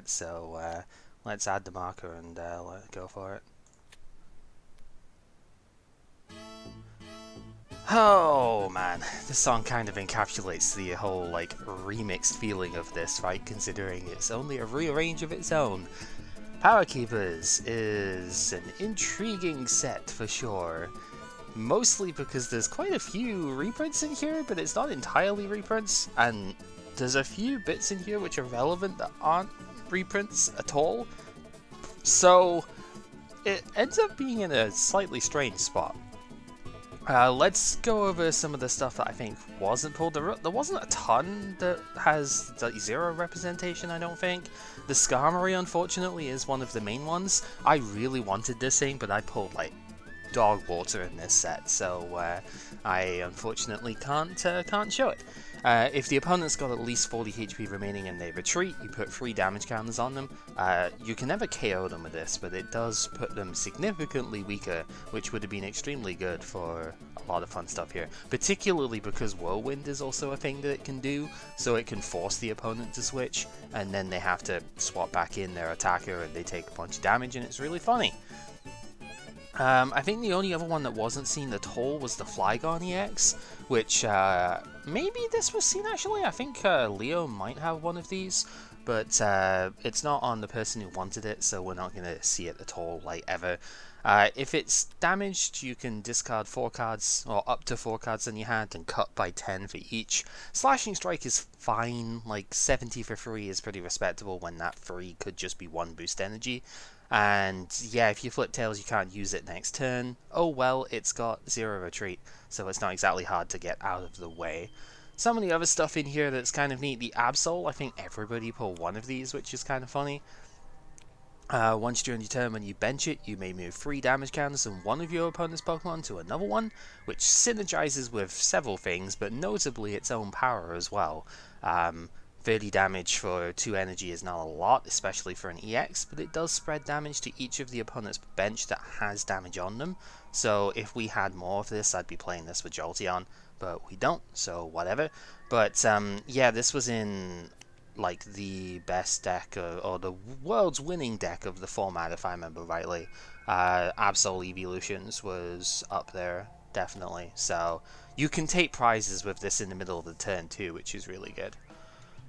So let's add the marker and go for it. Oh man, this song kind of encapsulates the whole like remixed feeling of this fight, considering it's only a rearrange of its own. Power Keepers is an intriguing set for sure. Mostly because there's quite a few reprints in here, but it's not entirely reprints, and there's a few bits in here which are relevant that aren't reprints at all. So it ends up being in a slightly strange spot. Let's go over some of the stuff that I think wasn't pulled. There wasn't a ton that has like, zero representation, I don't think. The Skarmory, unfortunately, is one of the main ones. I really wanted this thing, but I pulled like dog water in this set, so I unfortunately can't show it. If the opponent's got at least 40 HP remaining and they retreat, you put 3 damage counters on them. You can never KO them with this, but it does put them significantly weaker, which would have been extremely good for a lot of fun stuff here. Particularly because Whirlwind is also a thing that it can do, so it can force the opponent to switch, and then they have to swap back in their attacker and they take a bunch of damage, and it's really funny. I think the only other one that wasn't seen at all was the Flygon EX, which maybe this was seen actually. I think Leo might have one of these, but it's not on the person who wanted it, so we're not going to see it at all, like ever. If it's damaged, you can discard 4 cards, or up to 4 cards in your hand, and cut by 10 for each. Slashing Strike is fine, like 70 for 3 is pretty respectable when that 3 could just be 1 boost energy. And yeah, if you flip tails, you can't use it next turn. Oh well, it's got 0 retreat, so it's not exactly hard to get out of the way. Some of the other stuff in here that's kind of neat, the Absol, I think everybody pull one of these, which is kind of funny. Once during your turn when you bench it, you may move 3 damage counters from one of your opponent's Pokemon to another one, which synergizes with several things, but notably its own power as well. 30 damage for 2 energy is not a lot, especially for an EX, but it does spread damage to each of the opponent's bench that has damage on them. So if we had more of this, I'd be playing this with Jolteon, but we don't, so whatever. But yeah, this was in like the best deck, or the world's winning deck of the format, if I remember rightly. Absol Evolutions was up there, definitely. So you can take prizes with this in the middle of the turn too, which is really good.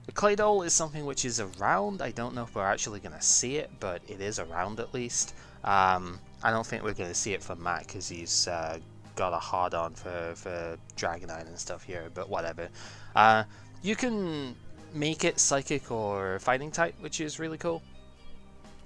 The Claydol is something which is around. I don't know if we're actually going to see it, but it is around at least. I don't think we're going to see it from Matt because he's got a hard-on for Dragonite and stuff here, but whatever. You can make it Psychic or Fighting type, which is really cool.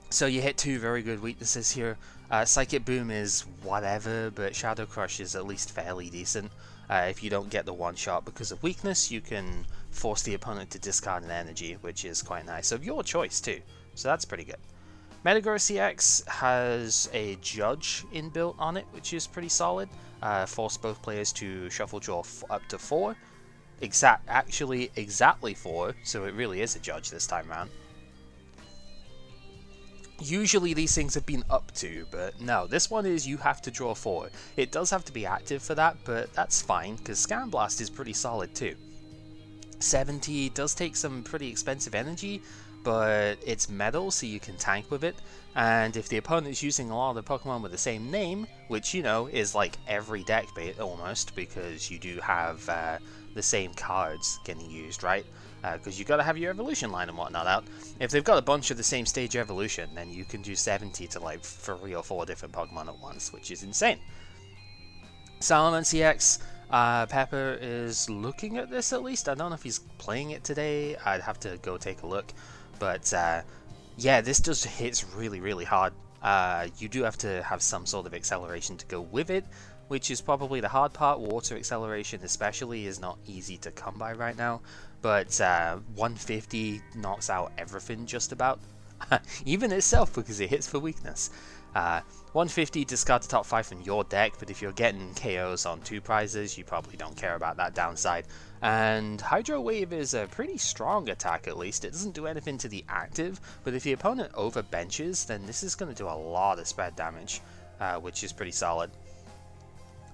So you hit 2 very good weaknesses here. Psychic Boom is whatever, but Shadow Crush is at least fairly decent. If you don't get the one shot because of weakness, you can force the opponent to discard an energy, which is quite nice. Of your choice too, so that's pretty good. Metagross EX has a Judge inbuilt on it, which is pretty solid. Force both players to shuffle draw up to 4. Actually exactly 4, so it really is a Judge this time around. Usually these things have been up to, but no, this one is you have to draw 4. It does have to be active for that, but that's fine, because Scan Blast is pretty solid too. 70 does take some pretty expensive energy, but it's metal, so you can tank with it, and if the opponent is using a lot of the Pokemon with the same name, which, you know, is like every deck bait almost, because you do have the same cards getting used, right? Because you got to have your evolution line and whatnot out. If they've got a bunch of the same stage evolution, then you can do 70 to like 3 or 4 different Pokemon at once, which is insane. Salamence EX, Pepper is looking at this at least. I don't know if he's playing it today. I'd have to go take a look. But yeah, this just hits really hard. You do have to have some sort of acceleration to go with it, which is probably the hard part. Water acceleration especially is not easy to come by right now. But 150 knocks out everything just about, even itself, because it hits for weakness. 150 discard the top 5 from your deck, but if you're getting KOs on 2 prizes, you probably don't care about that downside. And Hydro Wave is a pretty strong attack at least. It doesn't do anything to the active, but if the opponent overbenches, then this is going to do a lot of spread damage, which is pretty solid.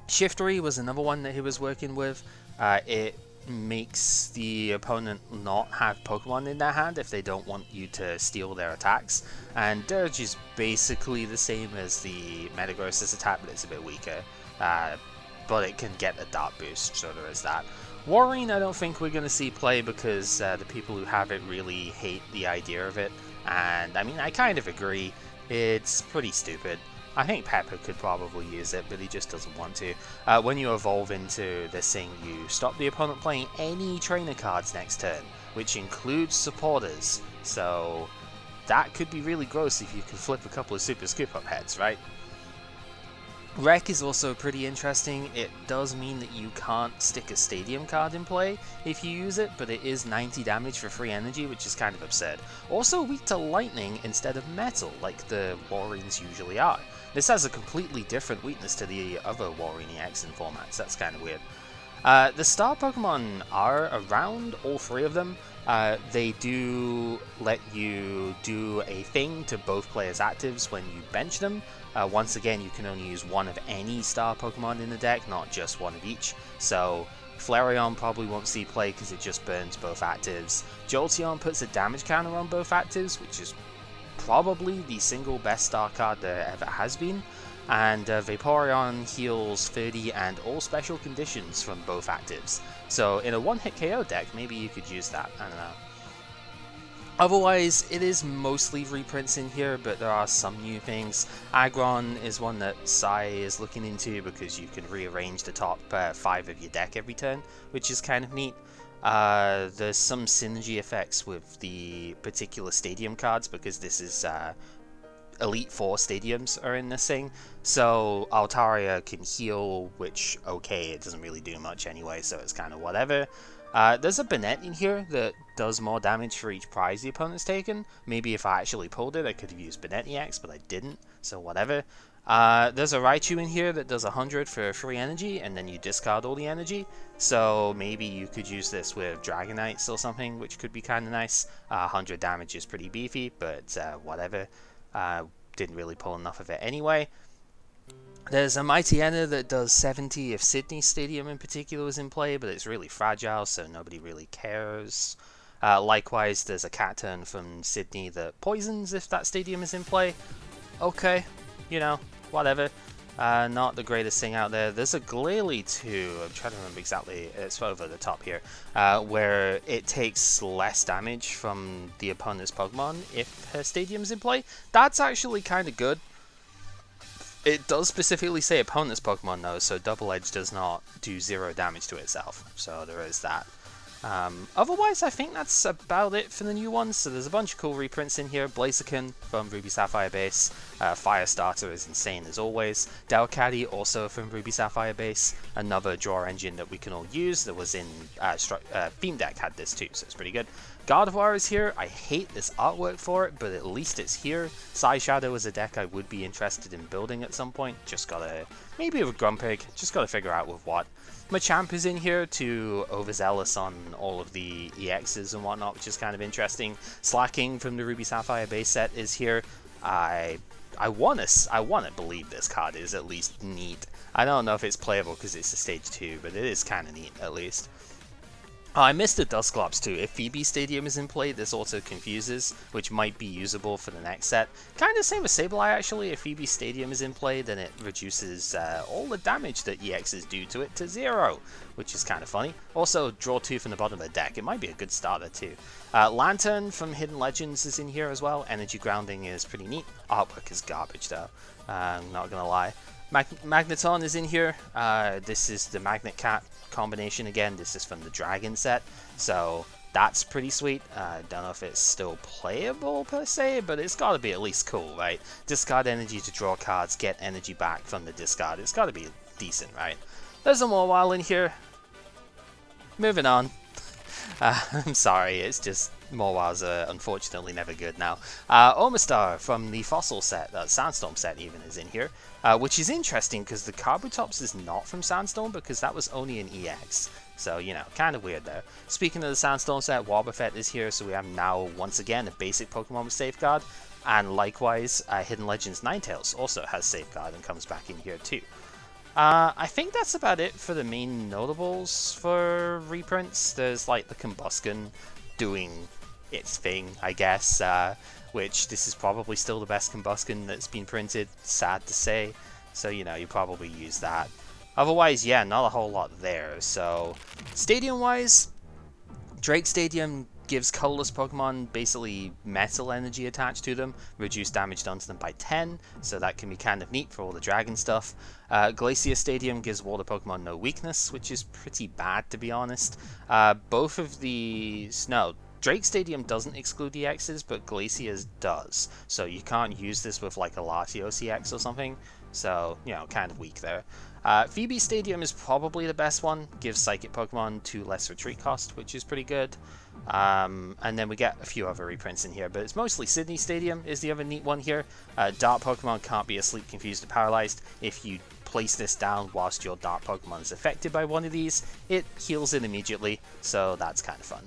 Shiftry was another one that he was working with. It makes the opponent not have Pokemon in their hand if they don't want you to steal their attacks. And Dirge is basically the same as the Metagross's attack, but it's a bit weaker. But it can get a Dart boost, so there is that. Warring I don't think we're going to see play because the people who have it really hate the idea of it. And I mean, I kind of agree. It's pretty stupid. I think Pepper could probably use it, but he just doesn't want to. When you evolve into this thing, you stop the opponent playing any trainer cards next turn, which includes supporters. So that could be really gross if you can flip a couple of Super Scoop Up heads, right? Wreck is also pretty interesting. It does mean that you can't stick a Stadium card in play if you use it, but it is 90 damage for free energy, which is kind of absurd. Also weak to Lightning instead of Metal, like the Warrings usually are. This has a completely different weakness to the other Warring EX in formats, that's kind of weird. The star Pokemon are around, all three of them. They do let you do a thing to both players' actives when you bench them. Once again, you can only use one of any star Pokemon in the deck, not just one of each. So Flareon probably won't see play because it just burns both actives. Jolteon puts a damage counter on both actives, which is probably the single best star card there ever has been. And Vaporeon heals 30 and all special conditions from both actives. So in a one-hit KO deck, maybe you could use that, I don't know. Otherwise, it is mostly reprints in here, but there are some new things. Aggron is one that Sai is looking into because you can rearrange the top 5 of your deck every turn, which is kind of neat. There's some synergy effects with the particular Stadium cards because this is Elite Four stadiums are in this thing, so Altaria can heal, which, okay, it doesn't really do much anyway, so it's kind of whatever. There's a Banette in here that does more damage for each prize the opponent's taken. Maybe if I actually pulled it, I could have used Banette EX, but I didn't, so whatever. There's a Raichu in here that does 100 for free energy, and then you discard all the energy, so maybe you could use this with Dragonites or something, which could be kind of nice. 100 damage is pretty beefy, but whatever. Didn't really pull enough of it anyway. There's a Mightyena that does 70 if Sydney Stadium in particular was in play, but it's really fragile, so nobody really cares. Likewise, there's a Cacturn from Sydney that poisons if that stadium is in play. Okay, you know, whatever. Not the greatest thing out there. There's a Glalie too, I'm trying to remember exactly, it's over the top here, where it takes less damage from the opponent's Pokemon if her stadium's in play. That's actually kind of good. It does specifically say opponent's Pokemon though, so Double Edge does not do 0 damage to itself, so there is that. Otherwise, I think that's about it for the new ones. So there's a bunch of cool reprints in here. Blaziken from Ruby Sapphire base. Firestarter is insane as always. Delcatty also from Ruby Sapphire base. Another draw engine that we can all use that was in Theme Deck had this too, so it's pretty good. Gardevoir is here. I hate this artwork for it, but at least it's here. Psy Shadow is a deck I would be interested in building at some point. Just gotta, maybe with Grumpig, just gotta figure out with what. Machamp is in here to overzealous on all of the EXs and whatnot, which is kind of interesting. Slacking from the Ruby Sapphire base set is here. I wanna believe this card is at least neat. I don't know if it's playable because it's a stage 2, but it is kind of neat at least. Oh, I missed the Dusclops too. If Phoebe Stadium is in play, this also confuses, which might be usable for the next set. Kind of same as Sableye actually. If Phoebe Stadium is in play, then it reduces all the damage that EXs do to it to 0, which is kind of funny. Also, draw 2 from the bottom of the deck. It might be a good starter too. Lantern from Hidden Legends is in here as well. Energy Grounding is pretty neat. Artwork is garbage though, I'm not gonna lie. Magneton is in here. This is the Magnet Cat combination again. This is from the Dragon set, so that's pretty sweet. Don't know if it's still playable per se, but it's got to be at least cool, right? Discard energy to draw cards, get energy back from the discard. It's got to be decent, right? There's a Mawile in here. Moving on. I'm sorry, it's just Mawiles are unfortunately never good now. Omastar from the Fossil set, Sandstorm set even, is in here, which is interesting because the Kabutops is not from Sandstorm because that was only an EX. So, you know, kind of weird there. Speaking of the Sandstorm set, Wobbuffet is here, so we have now, once again, a basic Pokemon with Safeguard. And likewise, Hidden Legends Ninetales also has Safeguard and comes back in here too. I think that's about it for the main notables for reprints. There's like the Combusken doing its thing, I guess, which this is probably still the best Combusken that's been printed, sad to say. So, you know, you probably use that. Otherwise, yeah, not a whole lot there. So, stadium-wise, Drake Stadium gives colorless Pokemon basically metal energy attached to them, reduce damage done to them by 10, so that can be kind of neat for all the dragon stuff. Glacier Stadium gives water Pokemon no weakness, which is pretty bad to be honest. Both of these, no, Drake Stadium doesn't exclude EXs, but Glacier's does, so you can't use this with like a Latios EX or something, so, you know, kind of weak there. Phoebe Stadium is probably the best one, gives Psychic Pokemon 2 less retreat cost, which is pretty good. And then we get a few other reprints in here, but it's mostly Sydney Stadium is the other neat one here. Dark Pokemon can't be asleep, confused, or paralyzed. If you place this down whilst your Dark Pokemon is affected by one of these, it heals it immediately, so that's kind of fun.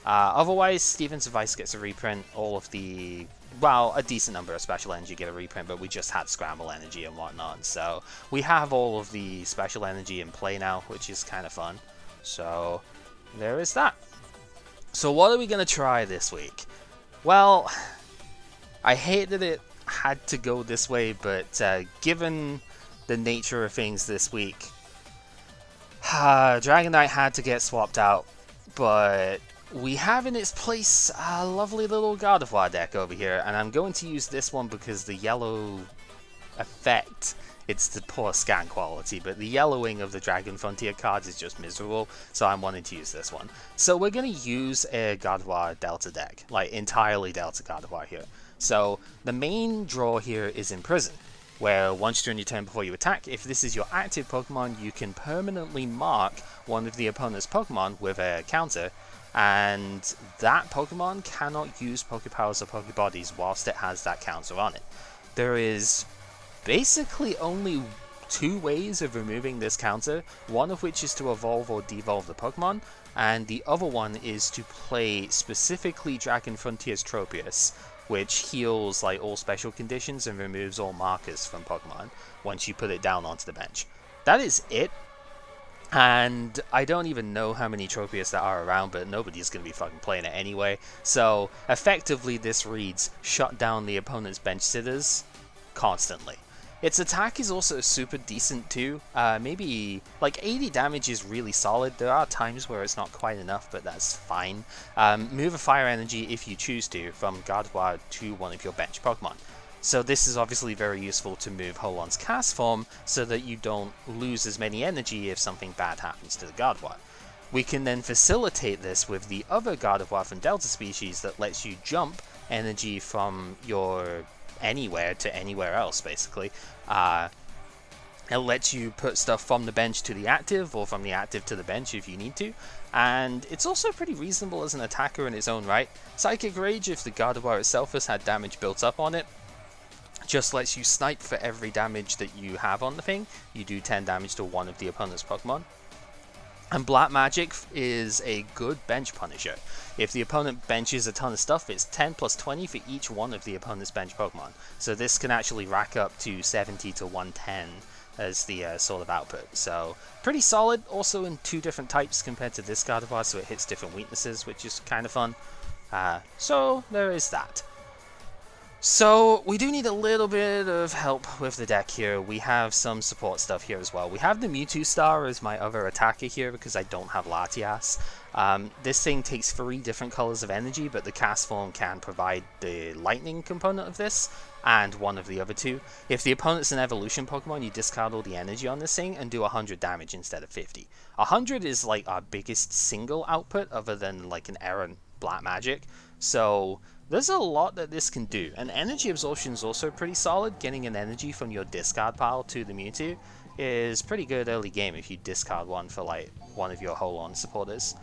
Otherwise, Steven's Advice gets a reprint, all of the, well, a decent number of Special Energy get a reprint, but we just had Scramble Energy and whatnot, so we have all of the Special Energy in play now, which is kind of fun. So, there is that. So what are we going to try this week? Well, I hate that it had to go this way, but given the nature of things this week, Dragonite had to get swapped out, but we have in its place a lovely little Gardevoir deck over here, and I'm going to use this one because the yellow effect, it's the poor scan quality, but the yellowing of the Dragon Frontier cards is just miserable, so I'm wanting to use this one. So we're going to use a Gardevoir Delta deck, like entirely Delta Gardevoir here. So the main draw here is Imprison, where once during your turn before you attack, if this is your active Pokemon, you can permanently mark one of the opponent's Pokemon with a counter, and that Pokemon cannot use Pokepowers or Pokebodies whilst it has that counter on it. There is basically only two ways of removing this counter, one of which is to evolve or devolve the Pokemon, and the other one is to play specifically Dragon Frontier's Tropius, which heals like all special conditions and removes all markers from Pokemon once you put it down onto the bench. That is it. And I don't even know how many Tropius there are around, but nobody's going to be fucking playing it anyway. So, effectively this reads, shut down the opponent's bench sitters constantly. Its attack is also super decent too. Maybe, like 80 damage is really solid. There are times where it's not quite enough, but that's fine. Move a Fire Energy if you choose to, from Gardevoir to one of your bench Pokemon. So this is obviously very useful to move Holon's cast form so that you don't lose as many energy if something bad happens to the Gardevoir. We can then facilitate this with the other Gardevoir from Delta species that lets you jump energy from your anywhere to anywhere else, basically. It lets you put stuff from the bench to the active, or from the active to the bench if you need to, and it's also pretty reasonable as an attacker in its own right. Psychic Rage, if the Gardevoir itself has had damage built up on it, just lets you snipe for every damage that you have on the thing. You do 10 damage to one of the opponent's Pokemon. And Black Magic is a good bench punisher. If the opponent benches a ton of stuff, it's 10 plus 20 for each one of the opponent's bench Pokemon. So this can actually rack up to 70 to 110 as the sort of output. So pretty solid, also in two different types compared to this Gardevoir, so it hits different weaknesses, which is kind of fun. So there is that. So, we do need a little bit of help with the deck here. We have some support stuff here as well. We have the Mewtwo Star as my other attacker here because I don't have Latias. This thing takes 3 different colors of energy, but the cast form can provide the lightning component of this, and one of the other two. If the opponent's an evolution Pokemon, you discard all the energy on this thing and do 100 damage instead of 50. 100 is like our biggest single output other than like an errant Black Magic. So there's a lot that this can do, and energy absorption is also pretty solid. Getting an energy from your discard pile to the Mewtwo is pretty good early game if you discard one for like one of your Holon supporters.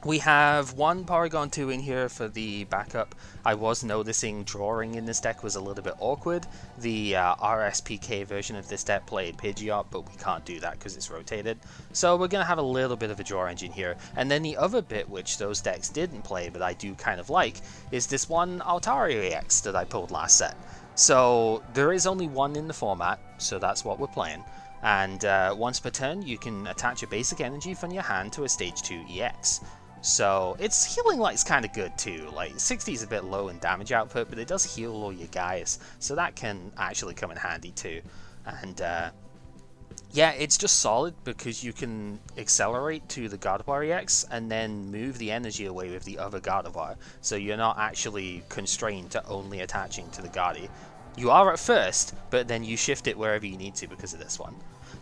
We have one Porygon 2 in here for the backup. I was noticing drawing in this deck was a little bit awkward. The RSPK version of this deck played Pidgeot, but we can't do that because it's rotated. So we're going to have a little bit of a draw engine here. And then the other bit which those decks didn't play, but I do kind of like, is this one Altaria EX that I pulled last set. So there is only one in the format, so that's what we're playing. And once per turn, you can attach a basic energy from your hand to a stage 2 EX. So its healing light's kind of good too. Like 60 is a bit low in damage output, but it does heal all your guys, so that can actually come in handy too. And yeah, it's just solid because you can accelerate to the Gardevoir EX and then move the energy away with the other Gardevoir, so you're not actually constrained to only attaching to the Gardy. You are at first, but then you shift it wherever you need to because of this one.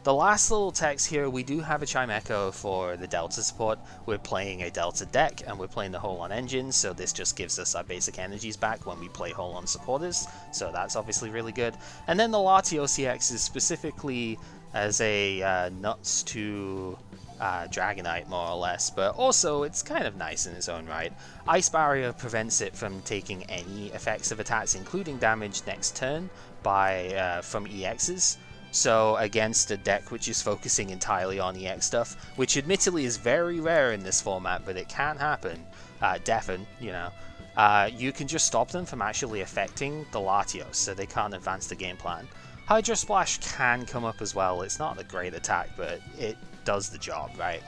The last little text here, we do have a Chime Echo for the Delta support. We're playing a Delta deck, and we're playing the Whole-On engine, so this just gives us our basic energies back when we play Whole-On supporters, so that's obviously really good. And then the Latios EX is specifically as a nuts to Dragonite, more or less, but also it's kind of nice in its own right. Ice Barrier prevents it from taking any effects of attacks, including damage next turn from EXs. So against a deck which is focusing entirely on EX stuff, which admittedly is very rare in this format, but it can happen, you know, you can just stop them from actually affecting the Latios, so they can't advance the game plan. Hydro Splash can come up as well. It's not a great attack, but it does the job, right?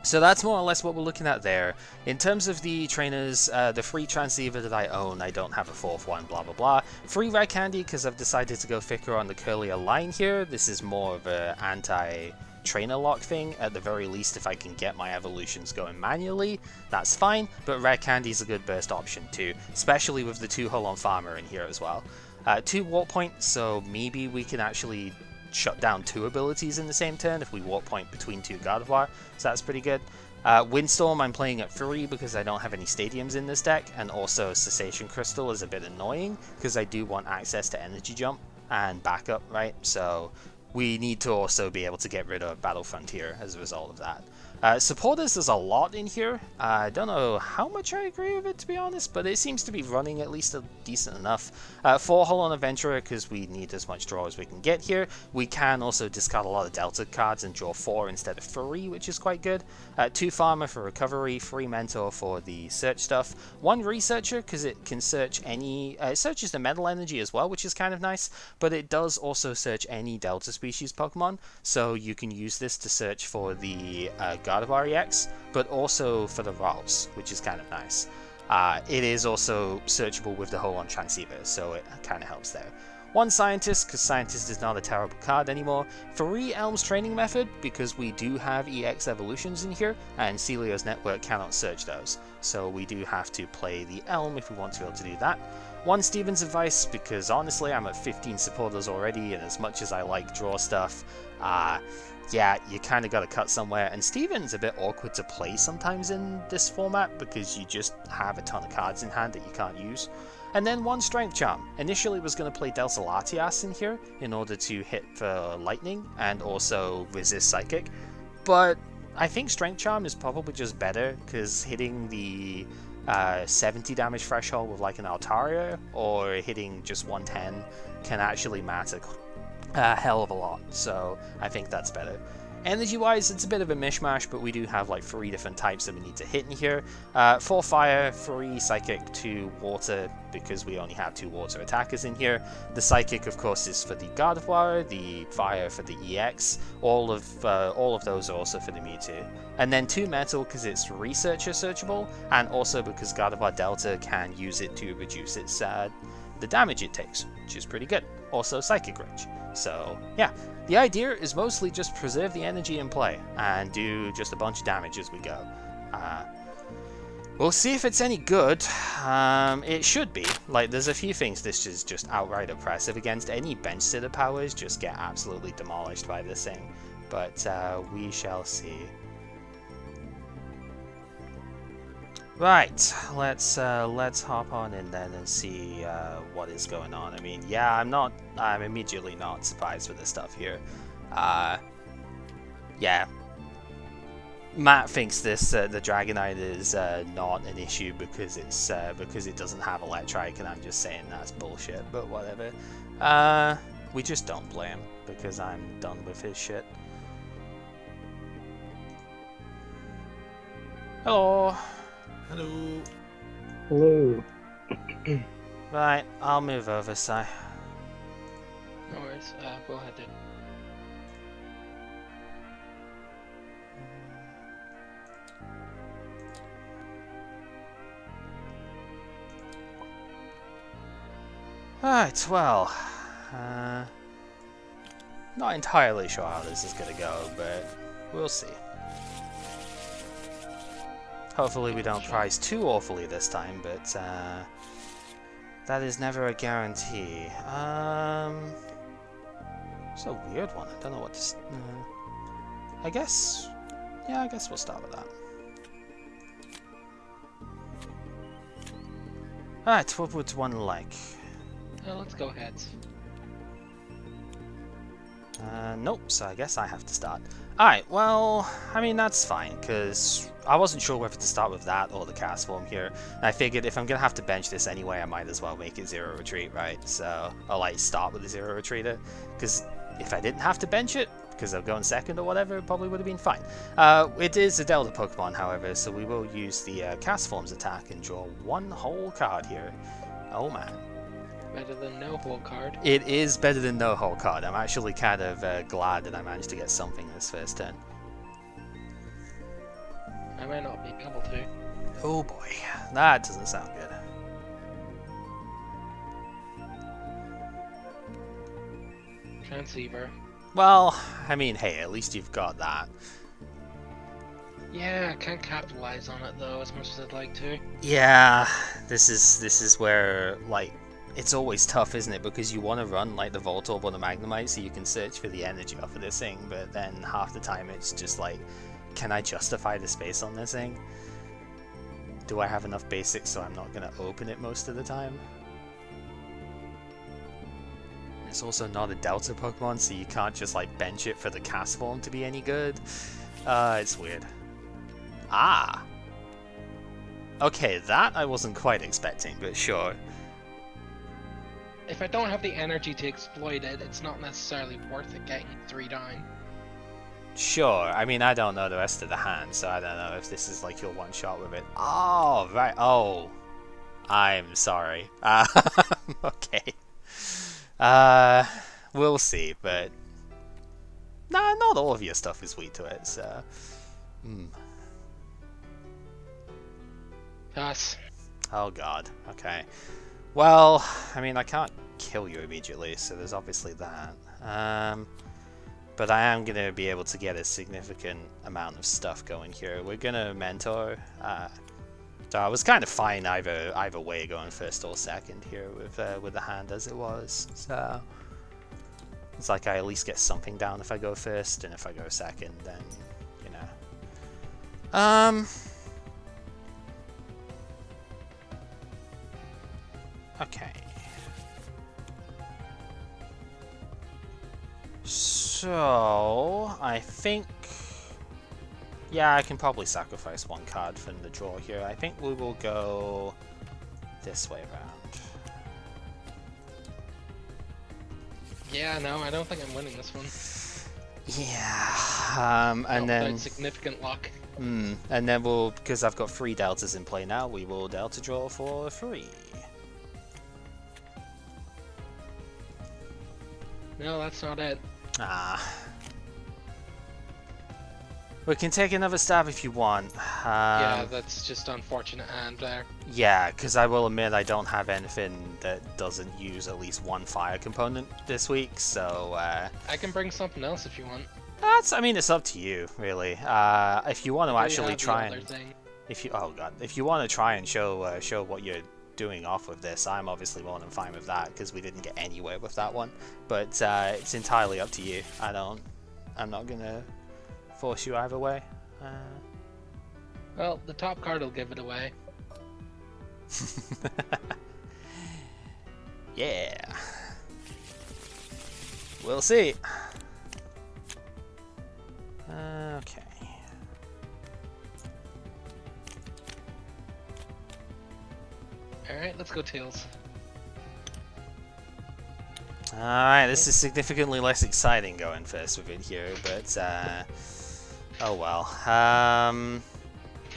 So that's more or less what we're looking at there. In terms of the trainers, the free transceiver that I own, I don't have a fourth one, blah blah blah. Free Red Candy, because I've decided to go thicker on the curlier line here. This is more of an anti-trainer lock thing. At the very least, if I can get my evolutions going manually, that's fine. But Red Candy is a good burst option too, especially with the 2 Whole-On Farmer in here as well. 2 Warp Point, so maybe we can actually shut down 2 abilities in the same turn if we Warp Point between 2 Gardevoir, so that's pretty good. Windstorm I'm playing at 3 because I don't have any stadiums in this deck, and also Cessation Crystal is a bit annoying because I do want access to Energy Jump and backup, right? So we need to also be able to get rid of Battle Frontier as a result of that. Supporters, there's a lot in here. I don't know how much I agree with it, to be honest, but it seems to be running at least decent enough. 4 Whole-On Adventurer, because we need as much draw as we can get here. We can also discard a lot of Delta cards and draw 4 instead of 3, which is quite good. 2 Farmer for recovery, 3 Mentor for the search stuff, 1 Researcher, because it can search any... it searches the Metal Energy as well, which is kind of nice, but it does also search any Delta species Pokemon, so you can use this to search for the Gardevoir EX, but also for the Ralts, which is kind of nice. It is also searchable with the Whole-On Transceiver, so it kind of helps there. 1 Scientist, because Scientist is not a terrible card anymore. 3 Elm's Training Method, because we do have EX evolutions in here, and Celio's Network cannot search those, so we do have to play the Elm if we want to be able to do that. 1 Steven's Advice, because honestly I'm at 15 supporters already, and as much as I like draw stuff, yeah, you kind of got to cut somewhere, and Steven's a bit awkward to play sometimes in this format because you just have a ton of cards in hand that you can't use. And then 1 Strength Charm. Initially was going to play Delta Latias in here in order to hit for Lightning and also resist Psychic, but I think Strength Charm is probably just better because hitting the 70 damage threshold with like an Altaria or hitting just 110 can actually matter a hell of a lot, so I think that's better. Energy wise, it's a bit of a mishmash, but we do have like 3 different types that we need to hit in here. 4 Fire, 3 Psychic, 2 Water, because we only have 2 Water attackers in here. The Psychic, of course, is for the Gardevoir, the Fire for the EX, all of those are also for the Mewtwo. And then 2 Metal, because it's Researcher searchable, and also because Gardevoir Delta can use it to reduce its the damage it takes, which is pretty good. Also Psychic Range. So yeah, the idea is mostly just preserve the energy in play and do just a bunch of damage as we go. We'll see if it's any good. It should be. Like, there's a few things this is just outright oppressive against. Any bench sitter powers just get absolutely demolished by this thing. But we shall see. Right, let's hop on in then and see what is going on. I mean, yeah, I'm immediately not surprised with this stuff here. Yeah, Matt thinks this the Dragonite is not an issue because it doesn't have Electrike, and I'm just saying that's bullshit. But whatever. We just don't play him because I'm done with his shit. Hello. Hello. Hello. Right, I'll move over, Si. No worries. Go ahead then. Alright, well, not entirely sure how this is gonna go, but we'll see. Hopefully we don't prize too awfully this time, but that is never a guarantee. It's a weird one. I don't know what to... I guess... Yeah, I guess we'll start with that. Alright, what would one like? Let's go heads. Nope, so I guess I have to start. Alright, well, I mean, that's fine, because I wasn't sure whether to start with that or the cast form here. And I figured if I'm going to have to bench this anyway, I might as well make it Zero Retreat, right? So I'll, like, start with the Zero Retreater, because if I didn't have to bench it, because I'll go in second or whatever, it probably would have been fine. It is a Delta Pokemon, however, so we will use the cast form's attack and draw one whole card here. Oh, man. Better than no whole card. It is better than no whole card. I'm actually kind of glad that I managed to get something this first turn. I might not be able to. Oh boy, that doesn't sound good. Transceiver. Well, I mean, hey, at least you've got that. Yeah, I can't capitalize on it though as much as I'd like to. Yeah, this is where, like, it's always tough, isn't it? Because you want to run like the Voltorb or the Magnemite so you can search for the energy off of this thing, but then half the time it's just like, can I justify the space on this thing? Do I have enough basics so I'm not going to open it most of the time? It's also not a Delta Pokemon, so you can't just like bench it for the cast form to be any good. It's weird. Ah! Okay, that I wasn't quite expecting, but sure. If I don't have the energy to exploit it, it's not necessarily worth it getting 3 down. Sure, I mean, I don't know the rest of the hand, so I don't know if this is like your one shot with it. Oh, right, oh. I'm sorry. Okay. We'll see, but... Nah, not all of your stuff is weak to it, so... Pass. Oh god, okay. Well, I mean, I can't kill you immediately, so there's obviously that. But I am going to be able to get a significant amount of stuff going here. We're going to mentor. So I was kind of fine either way going first or second here with the hand as it was. So it's like I at least get something down if I go first, and if I go second, then, you know. Okay. So, I think... Yeah, I can probably sacrifice one card from the draw here. I think we will go this way around. Yeah, no, I don't think I'm winning this one. Yeah, and then... Without significant luck. And then we'll, because I've got 3 deltas in play now, we will delta draw for 3. No, that's not it. Ah. We can take another stab if you want. Yeah, that's just unfortunate hand there. Yeah, because I will admit I don't have anything that doesn't use at least one fire component this week, so... I can bring something else if you want. I mean, it's up to you, really. If you want to actually try and... If you want to try and show what you're doing off with this, I'm obviously more than fine with that, because we didn't get anywhere with that one. But it's entirely up to you. I'm not gonna force you either way. Well, the top card will give it away. Yeah. We'll see. Okay. Alright, let's go Tails. Alright, this is significantly less exciting going first with it here, but oh well.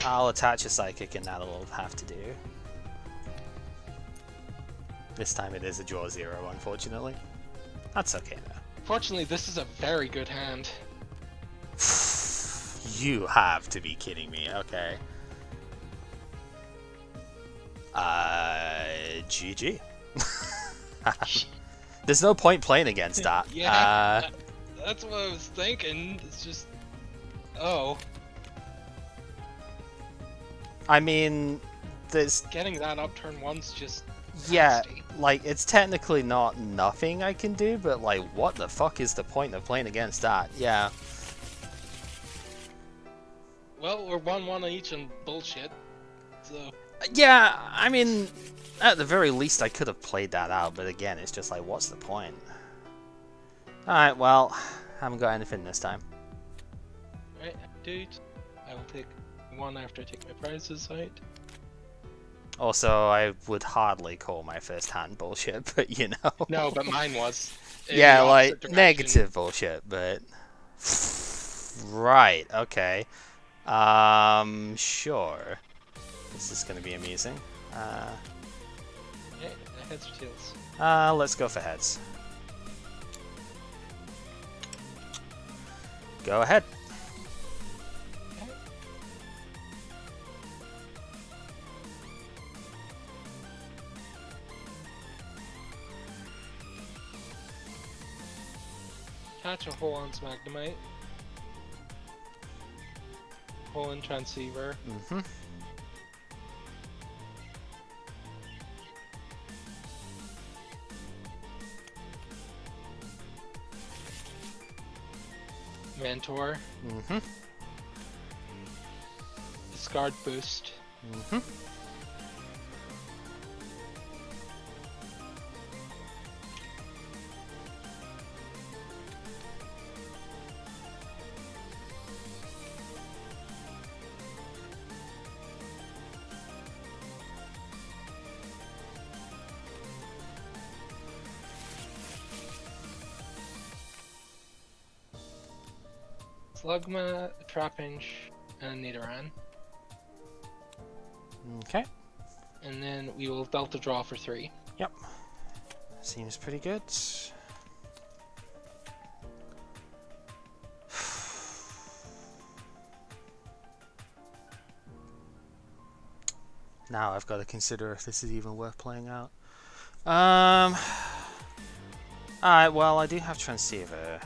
I'll attach a Psychic and that'll have to do. This time it is a draw 0, unfortunately. That's okay though. Fortunately, this is a very good hand. You have to be kidding me, okay. GG. There's no point playing against that. Yeah, that's what I was thinking. It's just, oh, I mean, there's getting that up turn one's just yeah, nasty. like it's technically not nothing I can do, but like, what the fuck is the point of playing against that? Yeah. Well, we're 1-1 each and bullshit, so. Yeah, I mean, at the very least I could have played that out, but again, it's just like, what's the point? Alright, well, haven't got anything this time. Right, dude, I will take one after I take my prizes out. Also, I would hardly call my first hand bullshit, but you know. No, but mine was. In Yeah, the like, opposite direction. negative bullshit, but... Right, okay. Sure. This is gonna be amusing. Yeah, heads or tails? Let's go for heads. Go ahead. Okay. Catch a hole on Magnemite. Hole in Transceiver. Mm-hmm. Mentor. Mm-hmm. Discard Boost. Mm-hmm. Slugma, Trapinch, and Nidoran. Okay. And then we will Delta Draw for 3. Yep. Seems pretty good. Now I've got to consider if this is even worth playing out. Alright, well, I do have Transceiver.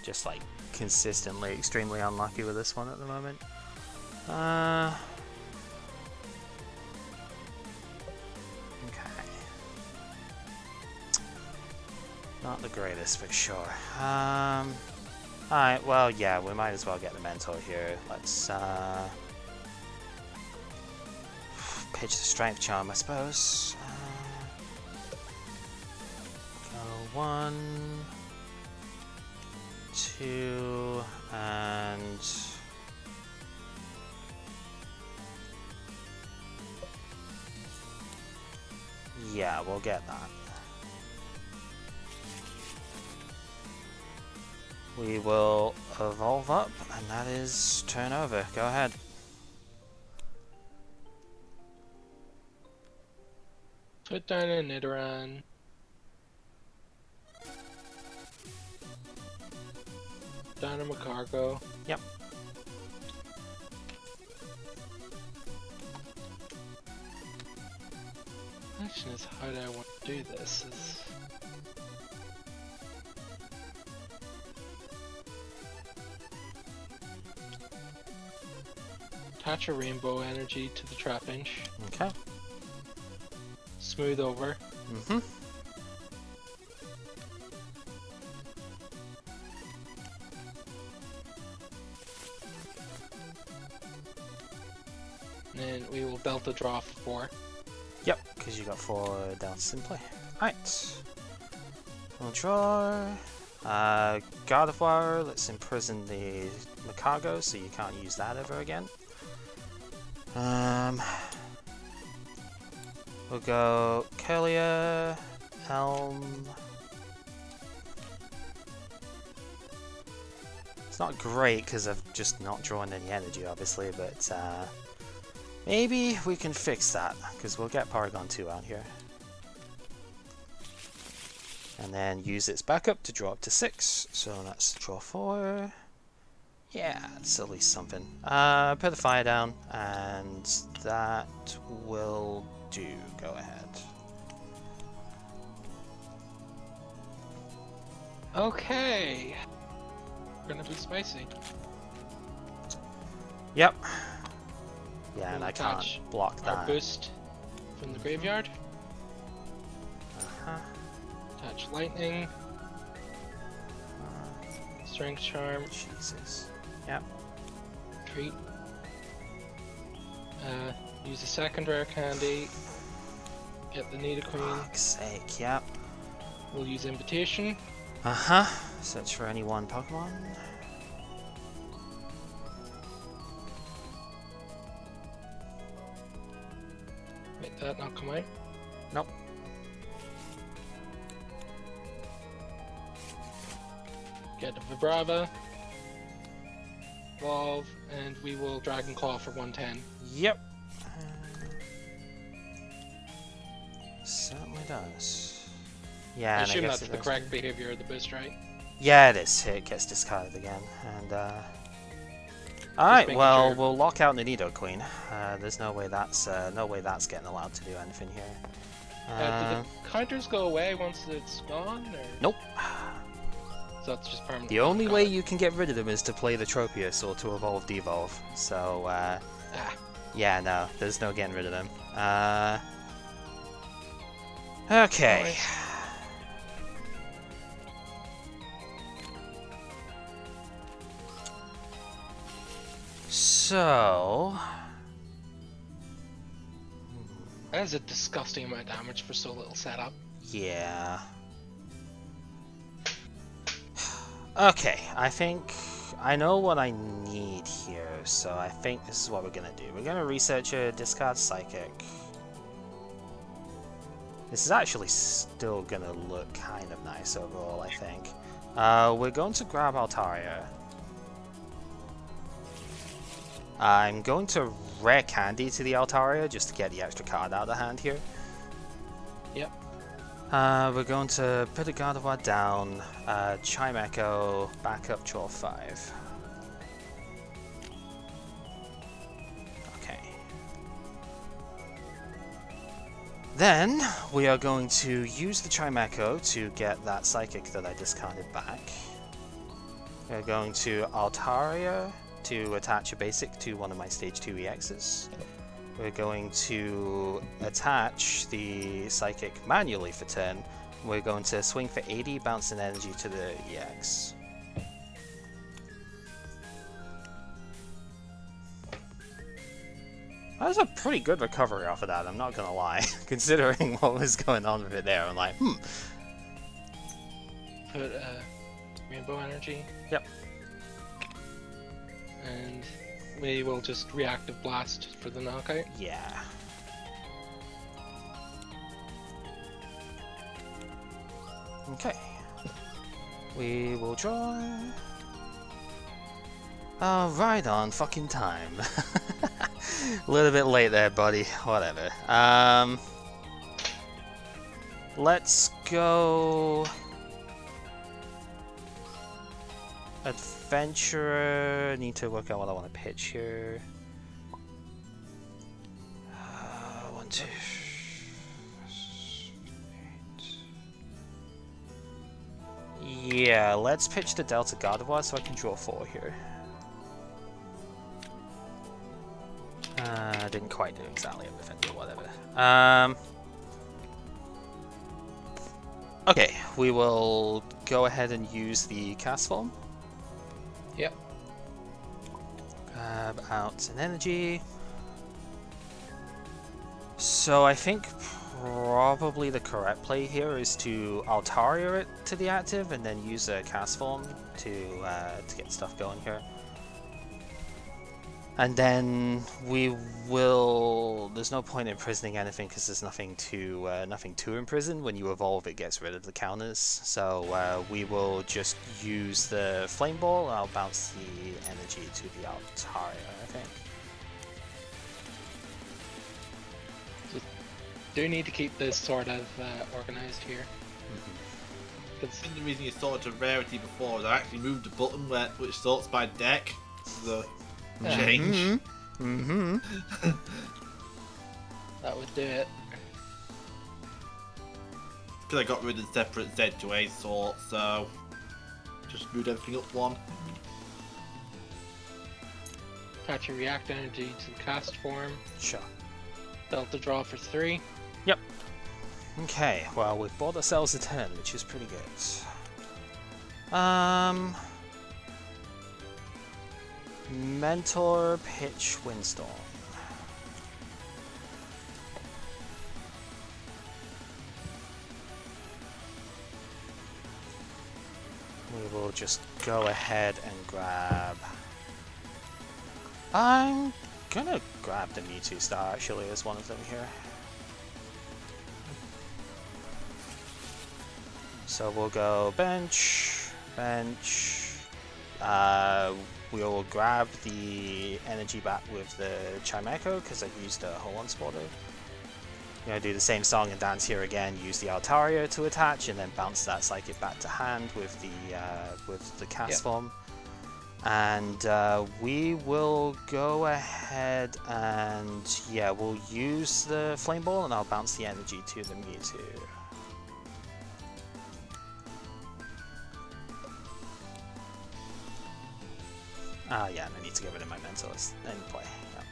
Just like consistently extremely unlucky with this one at the moment. Okay. Not the greatest, but sure. Alright, well, yeah, we might as well get the Mentor here. Let's pitch the Strength Charm, I suppose. Go 1, 2, and yeah, we'll get that. We will evolve up, and that is turn over. Go ahead. Put down a Nidoran. Down a Macargo. Yep. Question is, how do I want to do this? Attach a Rainbow Energy to the Trapinch. Okay. Smooth over. Mm-hmm. And then we will Delta Draw for 4. Yep, because you got 4 down simply. Alright. We'll draw. Gardevoir, let's imprison the Macargo so you can't use that ever again. We'll go Curlier, Helm. It's not great because I've just not drawn any energy, obviously, but maybe we can fix that because we'll get Paragon 2 out here. And then use its backup to draw up to 6. So that's draw 4. Yeah, it's at least something. Put the fire down, and that will do. Go ahead. Okay. Gonna be spicy. Yep. Yeah, and We'll I can't attach block our that. boost from the graveyard. Uh-huh. Attach lightning. Strength charm. Jesus. Yep. Treat. Use a second rare candy. Get the Nidoqueen. Fuck's sake, yep. We'll use invitation. Uh-huh. Search for any one Pokemon. Make that not come out. Nope. Get the Vibrava. Evolve, and we will Dragon Claw for 110. Yep. Certainly does. Yeah, I and assume guess that's it the does correct too. behavior of the boost, right? Yeah, it is. It gets discarded again, and alright, making well, sure. we'll lock out the Nidoqueen. There's no way that's getting allowed to do anything here. Do the counters go away once it's gone, or? Nope. So that's just permanent. The only way you can get rid of them is to play the Tropius or to evolve Devolve. So, yeah, no, there's no getting rid of them. Okay. Alright. So... That is a disgusting amount of damage for so little setup. yeah. Okay, I think I know what I need here, so I think this is what we're gonna do. We're gonna research a discard Psychic. This is actually still gonna look kind of nice overall, I think. We're going to grab Altaria. I'm going to rare candy to the Altaria just to get the extra card out of the hand here. Yep. We're going to put a Gardevoir down, Chime Echo, back up draw 5. Okay. Then, we are going to use the Chime Echo to get that Psychic that I discarded back. We're going to Altaria to attach a basic to one of my stage 2 EXs. We're going to attach the Psychic manually for turn. We're going to swing for 80, bounce an energy to the EX. That was a pretty good recovery off of that, I'm not gonna lie. Considering what was going on with it there, I'm like, Put Rainbow Energy. Yep. And we will just reactive blast for the knockout. Yeah. Okay. We will draw. Oh, right on fucking time. A little bit late there, buddy. Whatever. Let's go. Adventurer. Need to work out what I want to pitch here. 1, 2. 8. Yeah, let's pitch the Delta Gardevoir so I can draw 4 here. Didn't quite do exactly everything, but whatever. Okay, we will go ahead and use the cast form. Yep. Grab out an energy. So I think probably the correct play here is to Altaria it to the active and then use a cast form to get stuff going here. And then we will. There's no point imprisoning anything because there's nothing to imprison. When you evolve, it gets rid of the counters. So we will just use the Flame Ball. I'll bounce the energy to the Altaria, I think. So do need to keep this sort of organized here. The reason you sorted a rarity before is I actually moved a button which sorts by deck. The change. Mm-hmm. That would do it. Because I got rid of the separate Z to A sort, so just moved everything up one. Attach your react energy to the cast form. Sure. Delta draw for 3. Yep. Okay, well, we've bought ourselves a 10, which is pretty good. Mentor, Pitch, Windstorm. We will just go ahead and grab... I'm gonna grab the Mewtwo Star actually as one of them here. So we'll go bench, bench. We'll grab the energy back with the Chimecho because I've used a whole on spotter. I'm gonna do the same song and dance here again. Use the Altaria to attach, and then bounce that Psychic back to hand with the cast form. And we will go ahead and we'll use the Flame Ball, and I'll bounce the energy to the Mewtwo. Yeah, and I need to get rid of my Mentos in play. Yep.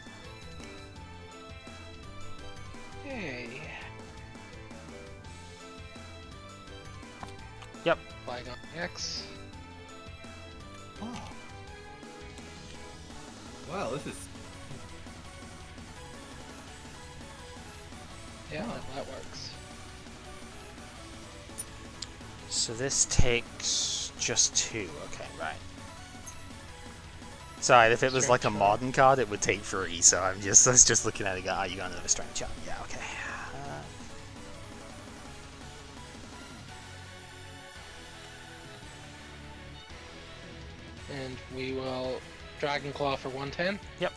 Hey. Yep. Flag on X. Oh. Wow, this is... Yeah, that works. So this takes just 2. Okay, right. Sorry, if it was like a modern card, it would take 3. So I was just looking at it. Go, you got another strength charm? Yeah, okay. And we will Dragon Claw for 110. Yep.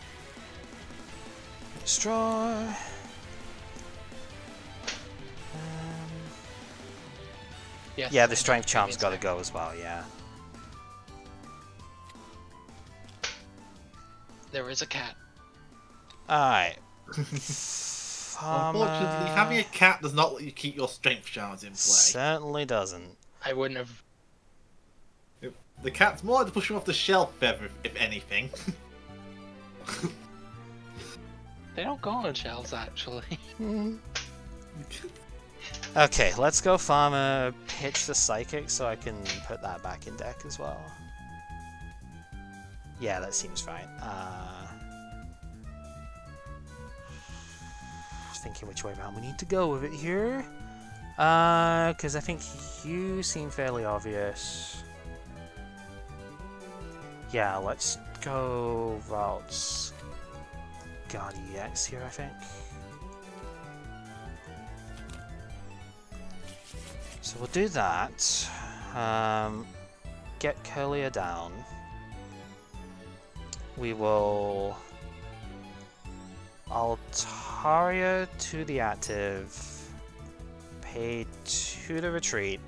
Destroy. Yes, yeah, the strength charm's got to go as well. Yeah. There is a cat. Alright. Unfortunately, having a cat does not let you keep your strength charms in play. Certainly doesn't. I wouldn't have. The cat's more to push him off the shelf, if anything. They don't go on shelves, actually. Okay, let's go farmer, pitch the Psychic so I can put that back in deck as well. Yeah, that seems fine. Thinking which way around we need to go with it here. Because I think you seem fairly obvious. Yeah, let's go routes GuardEX here, I think. So we'll do that. Get Curlier down. We will Altaria to the active, pay to the retreat,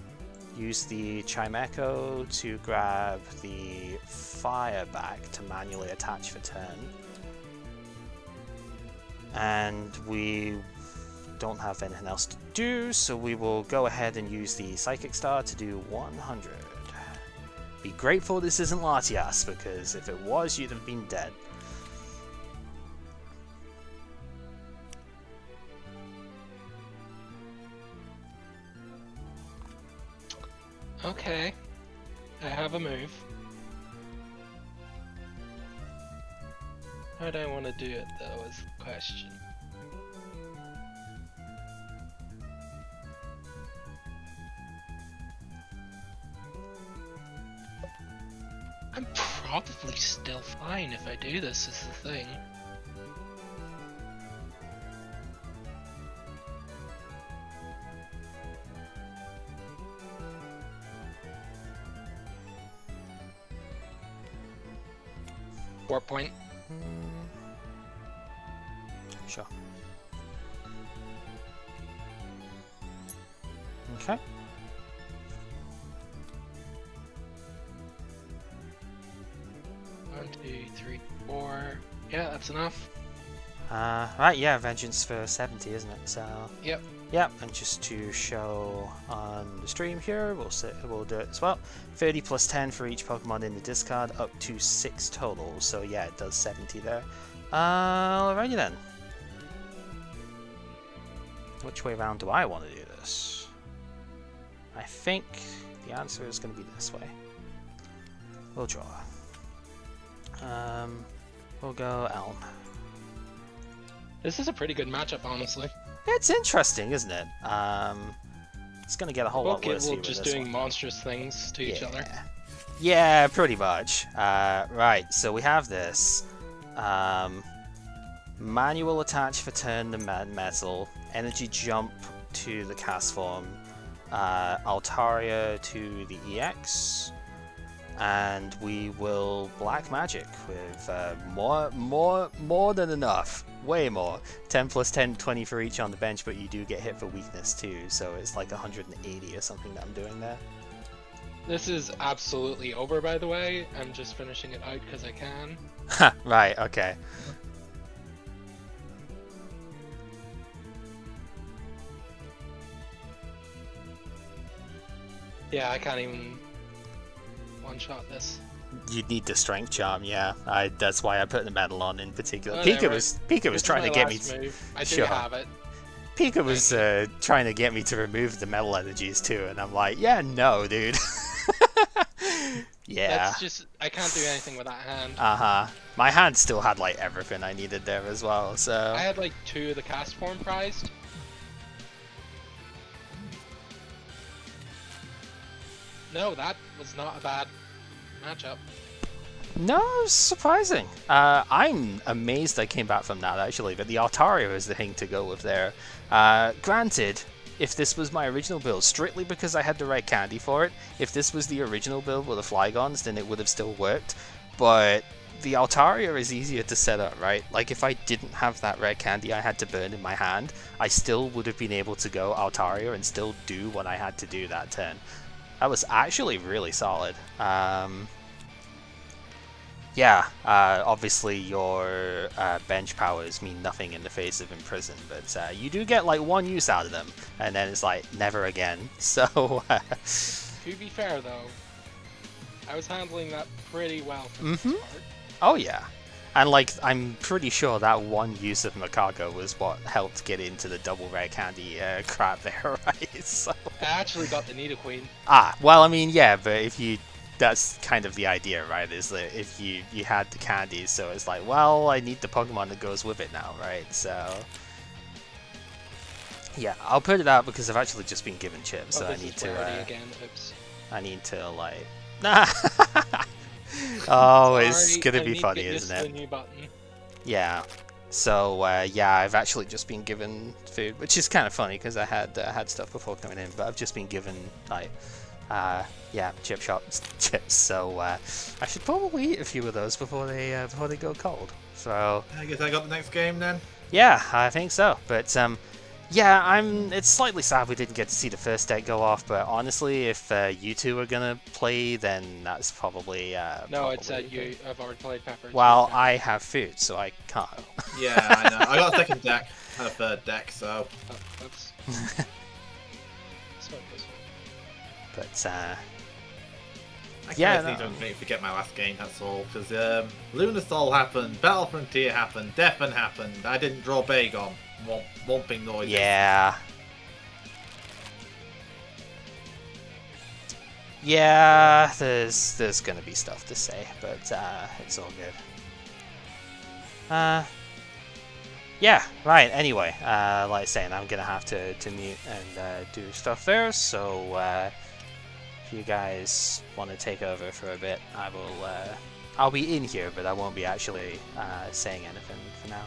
use the Chimecho to grab the fire back to manually attach for turn. And we don't have anything else to do, so we will go ahead and use the Psychic Star to do 100. Be grateful this isn't Latias, because if it was, you'd have been dead. Okay. I have a move. How do I want to do it, though, is the question. I'm probably still fine if I do this, is the thing. Warp point. Sure. Okay. 2, 3, 4. Yeah, that's enough. Right, yeah, Vengeance for 70, isn't it? So. Yep. Yep, and just to show on the stream here, we'll do it as well. 30 plus 10 for each Pokemon in the discard, up to 6 total. So yeah, it does 70 there. Alrighty then. Which way around do I want to do this? I think the answer is going to be this way. We'll draw. We'll go Elm. This is a pretty good matchup, honestly. It's interesting, isn't it? It's going to get a whole lot worse. Both just doing monstrous things to each other. Yeah, pretty much. Right, so we have this. Manual attach for turn the metal. Energy jump to the cast form. Altaria to the EX. And we will black magic with more than enough. Way more. 10 plus 10, 20 for each on the bench, but you do get hit for weakness too, so it's like 180 or something that I'm doing there. This is absolutely over, by the way. I'm just finishing it out because I can. Right, okay. Yeah, I can't even one-shot this. You'd need the strength charm, yeah. That's why I put the medal on in particular. Whatever. Pika was trying to get me to... I do have it. Pika was trying to get me to remove the metal energies too, and I'm like, yeah, no, dude. Yeah. That's just... I can't do anything with that hand. Uh-huh. My hand still had, like, everything I needed there as well, so... I had, like, 2 of the cast form prized. No, that was not a bad matchup. No, surprising. I'm amazed I came back from that, actually, but the Altaria is the thing to go with there. Granted, if this was my original build, strictly because I had the red candy for it, if this was the original build with the Flygons, then it would have still worked. But the Altaria is easier to set up, right? Like, if I didn't have that red candy I had to burn in my hand, I still would have been able to go Altaria and still do what I had to do that turn. That was actually really solid. Yeah, obviously your bench powers mean nothing in the face of Imprison, but you do get like 1 use out of them, and then it's like never again. So, to be fair though, I was handling that pretty well for the most part. Oh yeah, and like I'm pretty sure that 1 use of Makago was what helped get into the double rare candy crap there, right? So. I actually got the Nidoqueen. Ah, well, I mean, yeah, but if you... That's kind of the idea, right? Is that if you had the candies, so it's like, well, I need the Pokemon that goes with it now, right? So... Yeah, I'll put it out because I've actually just been given chips, so I need to... Again. Oops. I need to, like... Nah! Oh, it's gonna be funny, isn't it? New button. Yeah. So, yeah, I've actually just been given food, which is kind of funny because I had stuff before coming in, but I've just been given, like, yeah, chip shop chips. So, I should probably eat a few of those before they go cold. So, I guess I got the next game then. Yeah, I think so. But, yeah, it's slightly sad we didn't get to see the first deck go off, but honestly, if you two are gonna play, then that's probably... no, it's you. I've already played Pepper. Well, I have food, so I can't. Yeah, I know. I got a second deck, and a third deck, so... Oh, oops. Smoke this one. But, yeah, no. Don't make me forget my last game, that's all. Because Lunasol happened, Battle Frontier happened, Deafen happened, I didn't draw Bagon. Womping noises. Yeah. Yeah, there's gonna be stuff to say, but it's all good. Yeah, right, anyway, like I was saying, I'm gonna have to mute and do stuff there, so if you guys want to take over for a bit, I'll be in here, but I won't be actually saying anything for now.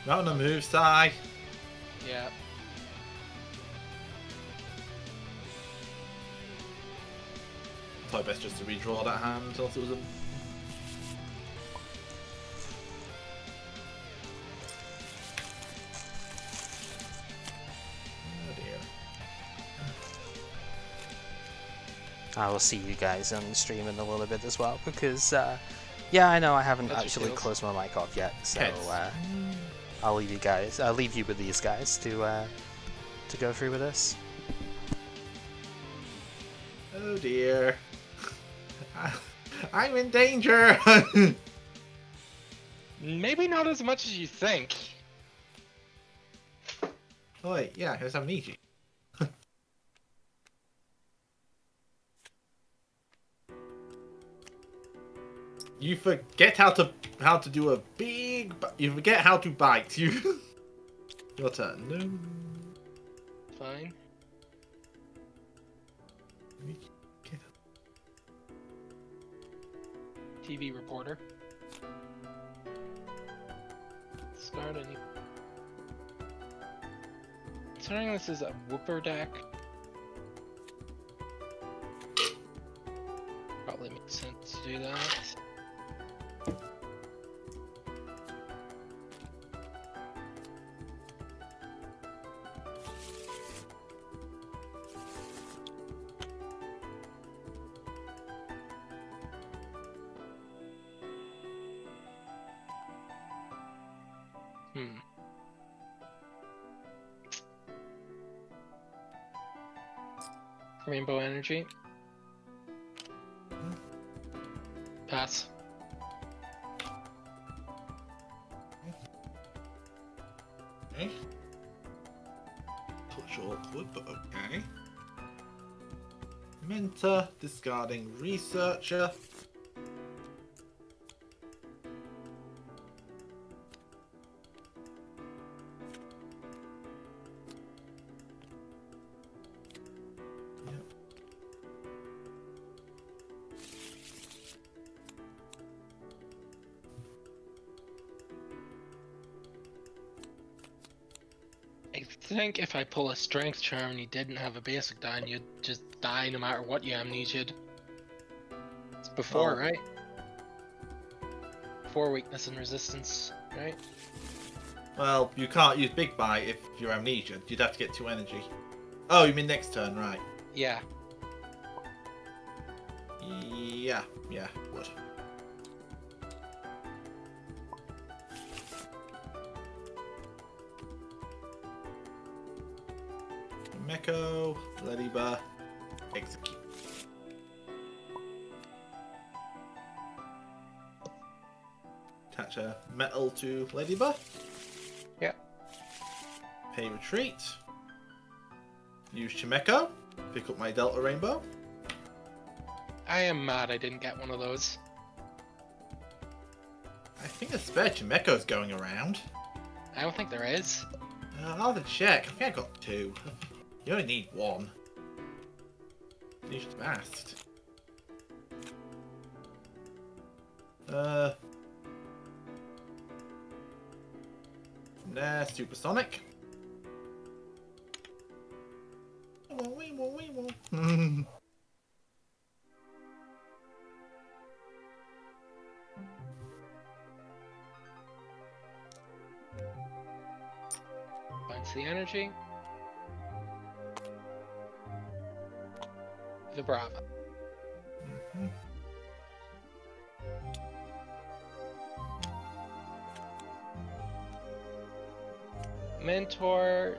Not on the move, Sai. Yeah. Probably best just to redraw that hand until it was a... Oh dear. I will see you guys on stream in a little bit as well, because yeah, I know I haven't That's actually your closed my mic off yet, so Heads. I'll leave you with these guys to go through with this. Oh dear. I'm in danger! Maybe not as much as you think. Oh wait, yeah, here's amnesia. You forget how to do a big. You forget how to bite. You. Your turn. No. Fine. TV reporter. Start any. Considering this is a whooper deck, probably makes sense to do that. Rainbow energy. Pass. Okay. Touch awkward, but okay. Mentor, discarding researcher. I think if I pull a strength charm and you didn't have a basic down, you'd just die no matter what you amnesia'd. It's before, right? Before weakness and resistance, right? Well, you can't use Big Bite if you're amnesia. You'd have to get 2 energy. Oh, you mean next turn, right? Yeah. Yeah, would. Meko, Ladybug, execute. Attach a metal to Ladybug. Yeah. Pay retreat. Use Chimeco. Pick up my Delta Rainbow. I am mad I didn't get one of those. I think a spare Chimeco's going around. I don't think there is. I'll have to check. I think I got 2. You only need 1. You should have asked. Nah, Supersonic. Finds the energy. Vibrava. Mentor,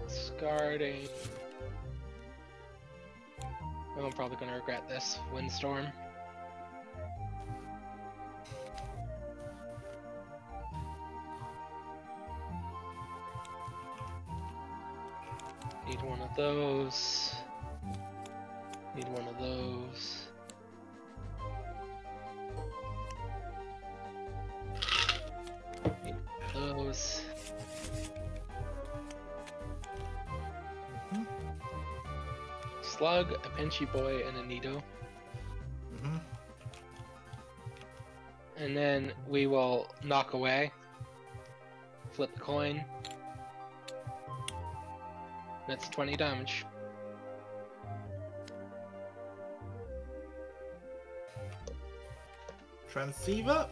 discarding. Oh, I'm probably gonna regret this. Windstorm. Need one of those. Need one of those. Need one of those. Slug, a Pinchy Boy, and a Nido. And then we will knock away. Flip the coin. That's 20 damage. Transceiver.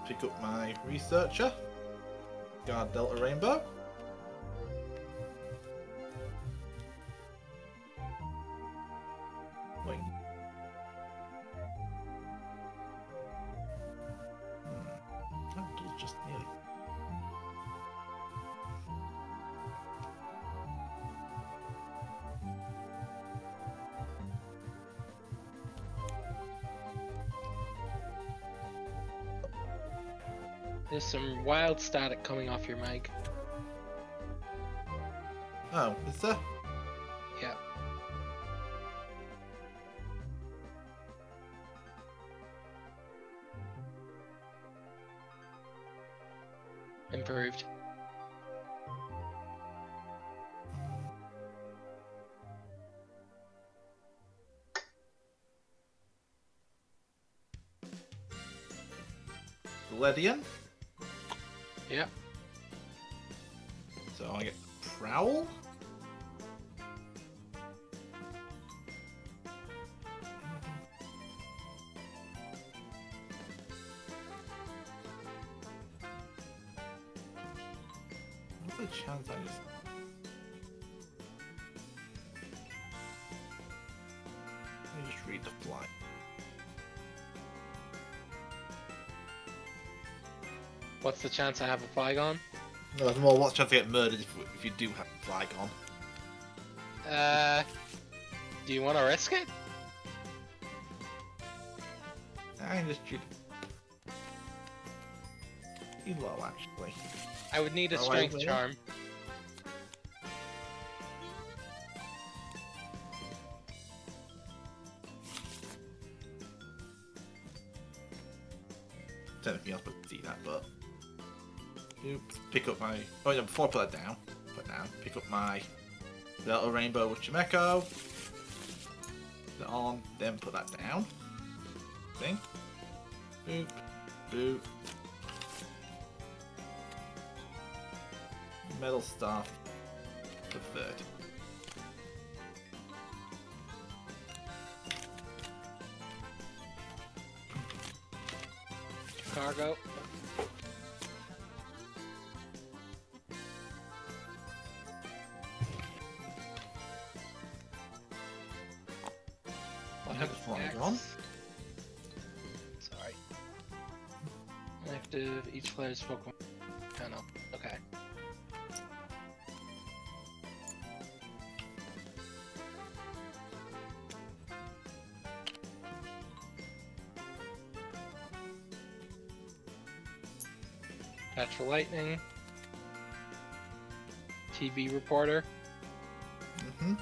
Pick up my researcher. Guard Delta Rainbow. There's some wild static coming off your mic. Oh, is there? Yeah. Improved. Ledian. Yeah. So I get Prowl. What's the chance I just... Let me just read the fly. What's the chance I have a Flygon? No, there's more. What's the chance to get murdered if you do have Flygon? Do you want to risk it? I just shoot. He's low, actually. I would need a Oh, strength wait. charm. Anything else but see that, but oops. Pick up my. Oh yeah, before I put that down, pick up my Delta Rainbow with Chimeco. Put it on, then put that down. Thing. Boop, boop. Metal Staff. The third. Cargo. I have the Flygon. Sorry. Active. Each player's Pokemon. Oh no. Okay. Catch for lightning. TV reporter. Mm-hmm.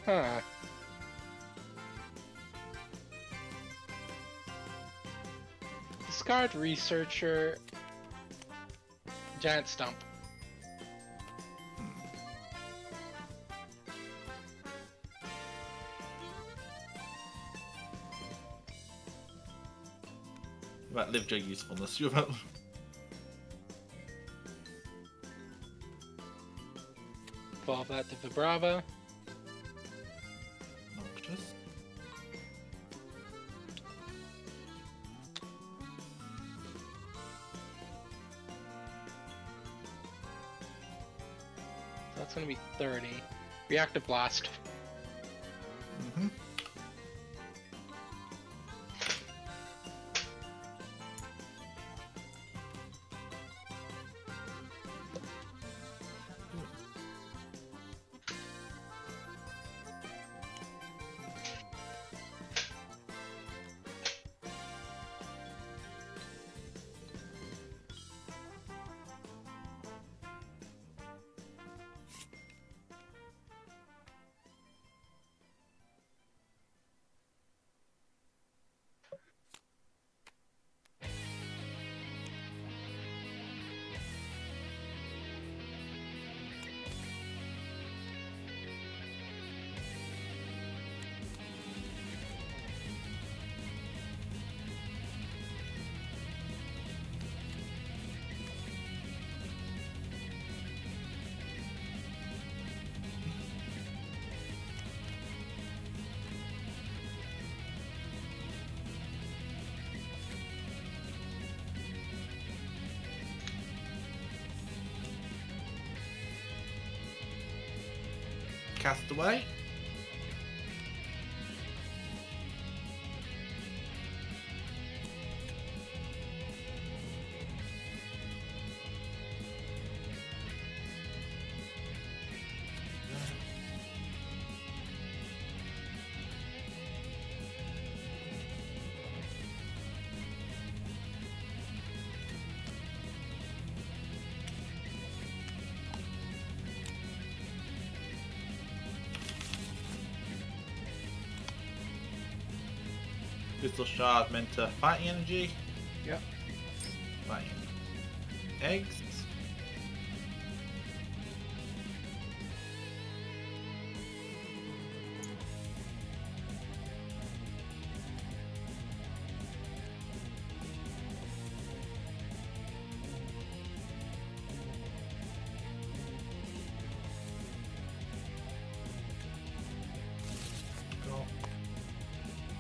Huh. Discard researcher. Giant stump. About live your usefulness. You're about. Evolve that to Vibrava. Noxious. That's gonna be 30. Reactive Blast. Mm-hmm. Castaway. Crystal Shard meant to fighting energy. Yep. Fighting eggs.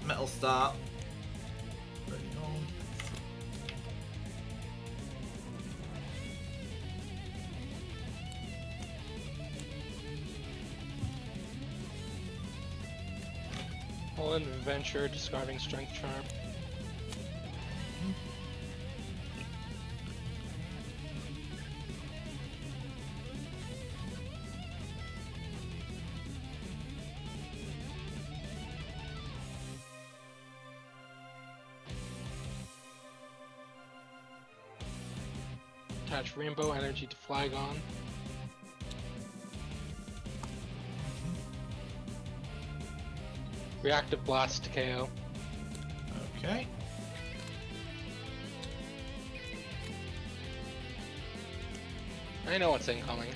Metal start. Ready on. Holland Adventure, discarding Strength Charm. Attach Rainbow Energy to Flygon. Reactive Blast to KO. Okay. I know what's incoming.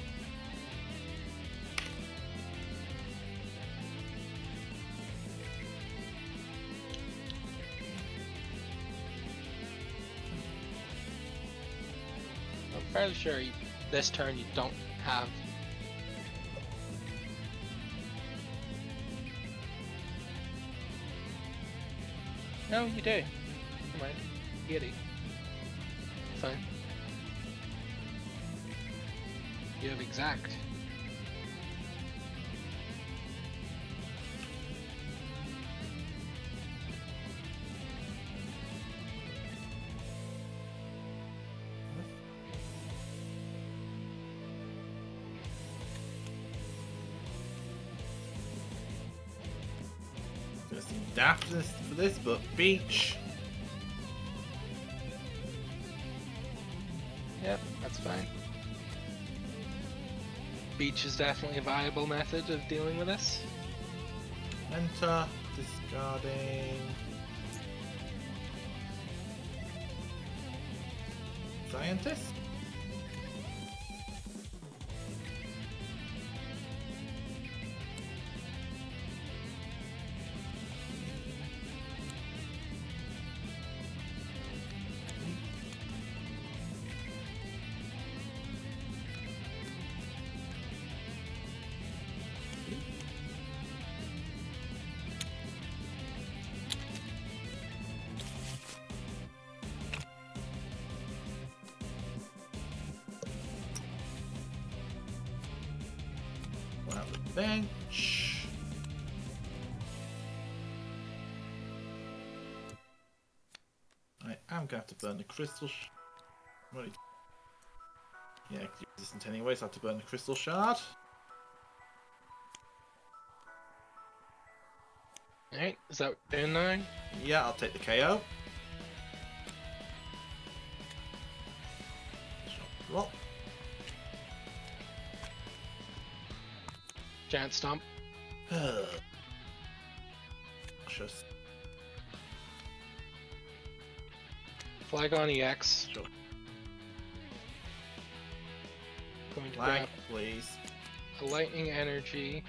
I'm fairly sure this turn you don't have. No, you do. Never mind. Giddy. Fine. You have exact. Gonna seem daft for this, but beach. Yep, that's fine. Beach is definitely a viable method of dealing with this. Enter, discarding. Scientist? Bench. I am going to have to burn the crystal. Right. Yeah, it's resistant anyway, so I have to burn the crystal shard. Alright, is that what we're doing now? Yeah, I'll take the KO. Roll. Giant Stomp. Just Flygon EX. sure. Going to Lag, grab please. a Lightning Energy.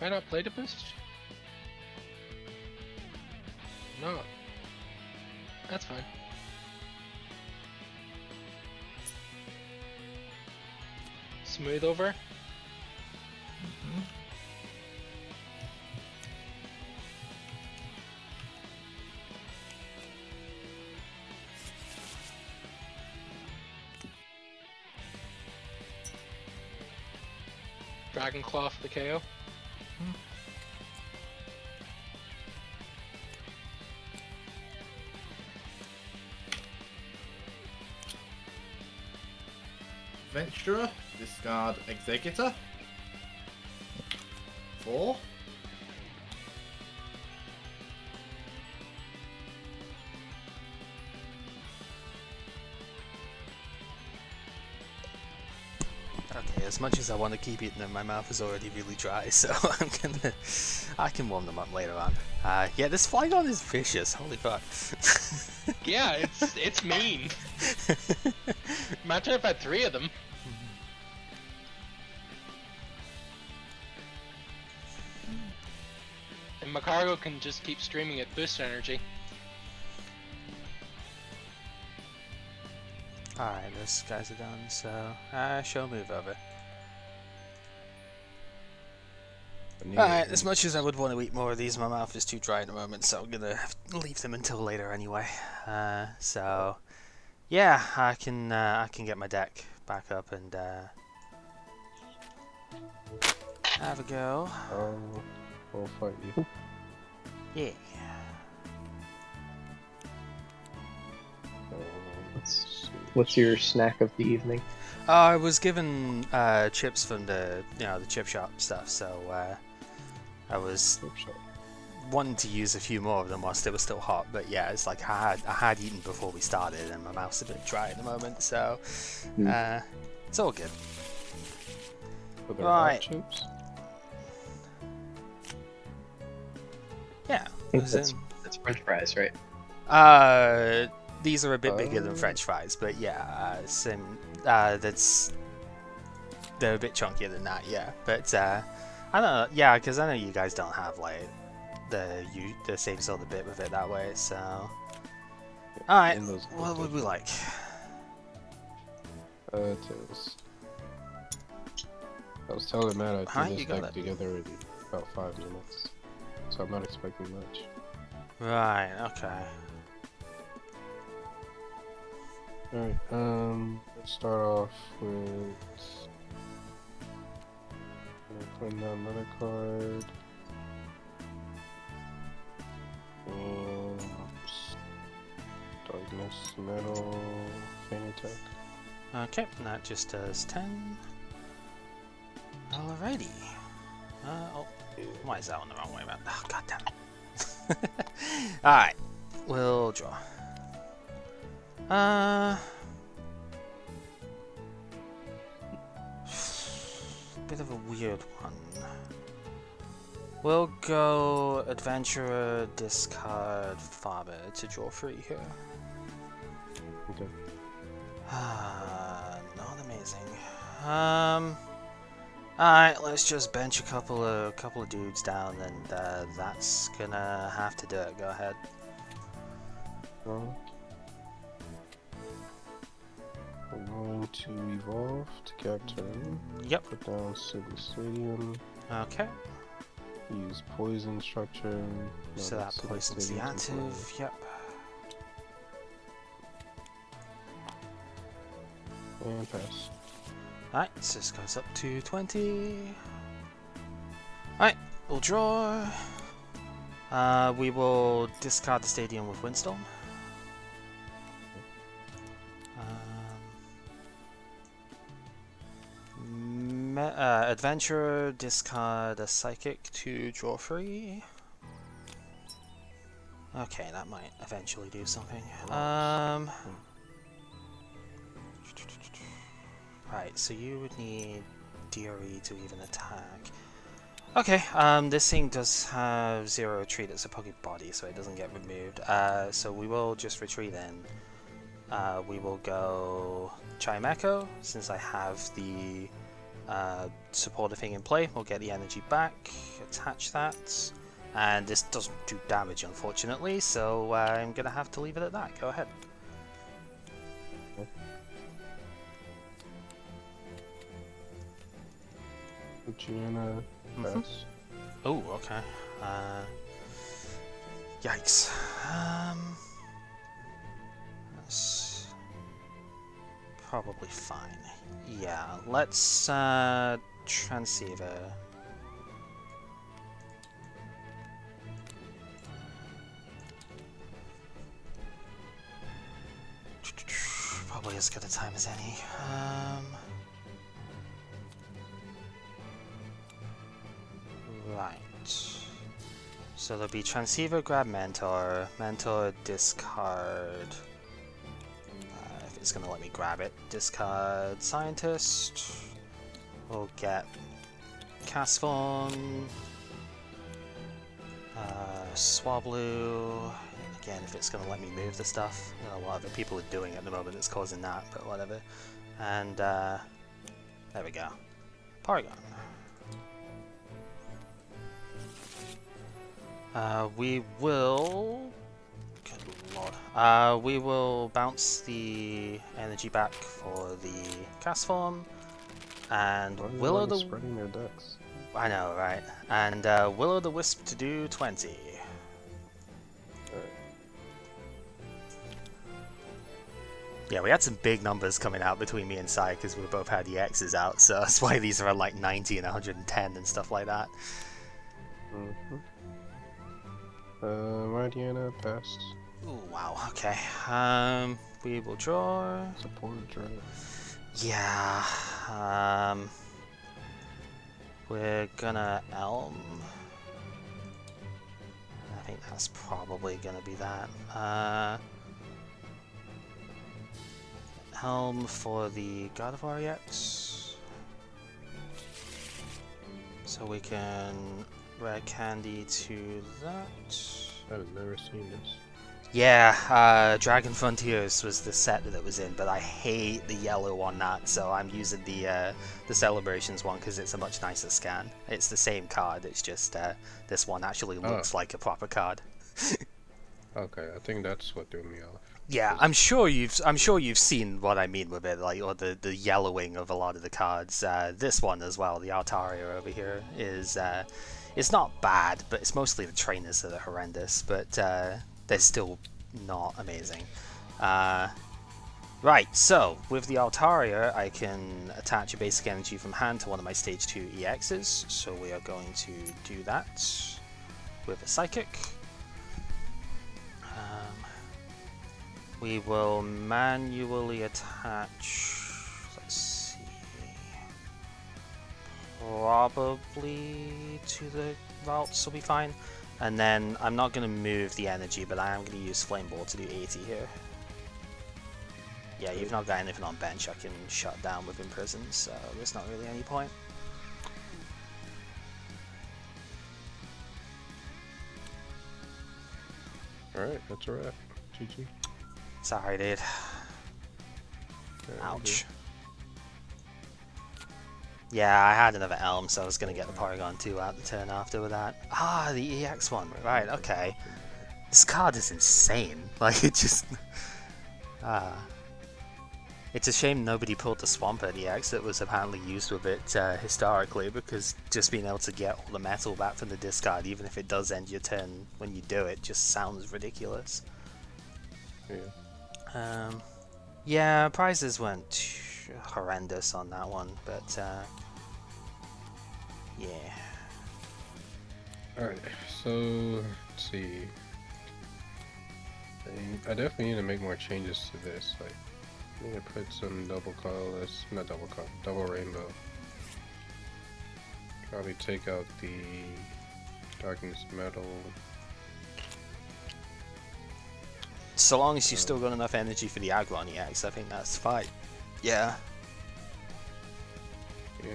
Why not play to boost? No. That's fine. Smooth over. Mhm. Dragon Claw for the KO. Venturer, discard Executor. 4. Okay, as much as I want to keep eating them, my mouth is already really dry, so I can warm them up later on. Yeah, this Flygon is vicious, holy fuck. Yeah, it's mean. Imagine if I had 3 of them. And Macargo can just keep streaming at boost energy. Alright, those guys are done, so she'll move over. Alright, as much as I would want to eat more of these, my mouth is too dry at the moment, so I'm gonna have to leave them until later anyway. So yeah, I can get my deck back up and have a go. I'll fight you. Yeah. What's your snack of the evening? I was given chips from the the chip shop stuff, so I was wanting to use a few more of them whilst they were still hot. But yeah, it's like I had eaten before we started, and my mouth's a bit dry at the moment, so it's all good. Right. Chips? Yeah. I think that's French fries, right? These are a bit bigger than French fries, but yeah, they're a bit chunkier than that, yeah. But I don't know, yeah, because I know you guys don't have like the same sort of bit with it that way, so. All right, what would we like? Tails. I was telling Matt I did this deck together in about 5 minutes, so I'm not expecting much. Right. Okay. Alright, let's start off with putting down another card. And Darkness, Metal, Feint Attack. Okay, that just does 10. Alrighty. Oh, why is that one the wrong way around? Oh, god damn it. Alright, we'll draw. Bit of a weird one. We'll go Adventurer, discard Farmer to draw 3 here. Okay. Not amazing. Alright, let's just bench a couple of dudes down, and that's gonna have to do it. Go ahead. We're going to evolve to captain. Yep. Put down City Stadium. Okay. Use poison structure. So that poisons the active. Yep. And pass. Alright, so this goes up to 20. Alright, we'll draw. We will discard the stadium with Windstorm. Adventurer, discard a Psychic to draw 3. Okay, that might eventually do something. Right, so you would need DRE to even attack. Okay, this thing does have 0 retreat. It's a Pokebody, so it doesn't get removed. So we will just retreat in. We will go Chimecho, since I have the supporter thing in play. We'll get the energy back, attach that, and this doesn't do damage unfortunately, so I'm gonna have to leave it at that. Go ahead. Gianna, pass. Oh, okay. Yikes. That's probably fine. Yeah, let's transceiver. Probably as good a time as any. Right. So there'll be transceiver, grab mentor, mentor, discard. If it's gonna let me grab it, discard scientist. We'll get Castform, Swablu. Again, if it's going to let me move the stuff. I don't know what other people are doing at the moment that's causing that, but whatever. And there we go. Porygon. We will... Good lord. We will bounce the energy back for the Castform. And Will-O-the... spreading their decks. I know, right? And Will-O-the-Wisp to do 20. Yeah, we had some big numbers coming out between me and Sai because we both had the X's out, so that's why these are like 90 and 110 and stuff like that. Mardiana passed. Ooh, wow, okay. We will draw... Support draw. Yeah, we're gonna Elm. I think that's probably gonna be that. Helm for the Gardevoir EX. So we can Rare Candy to that. I've never seen this. Yeah, Dragon Frontiers was the set that it was in, but I hate the yellow on that, so I'm using the Celebrations one because it's a much nicer scan. It's the same card, it's just this one actually looks like a proper card. Okay, I think that's what threw me off. Yeah, I'm sure you've seen what I mean with it, like, or the yellowing of a lot of the cards. This one as well, the Altaria over here, is it's not bad, but it's mostly the trainers that are horrendous, but they're still not amazing. Right, so with the Altaria, I can attach a basic energy from hand to one of my stage 2 EXs, so we are going to do that with a Psychic. We will manually attach, let's see, probably to the vaults will be fine. And then I'm not going to move the energy, but I am going to use Flame Ball to do 80 here. Yeah, you've not got anything on bench I can shut down with Imprison, so there's not really any point. Alright, that's a wrap. GG. Sorry, dude. Ouch. Yeah, I had another Elm, so I was going to get the Porygon 2 out the turn after with that. Ah, the EX one. Right, okay. This card is insane. Like, it just... It's a shame nobody pulled the Swampert EX that was apparently used with it historically, because just being able to get all the metal back from the discard, even if it does end your turn when you do it, just sounds ridiculous. Yeah. Yeah, prizes went horrendous on that one, but yeah. Alright, so let's see. I definitely need to make more changes to this. Like, I need to put some double rainbow. Probably take out the darkness metal. So long as you've still got enough energy for the Aggron EX, I think that's fine. Yeah. Yeah,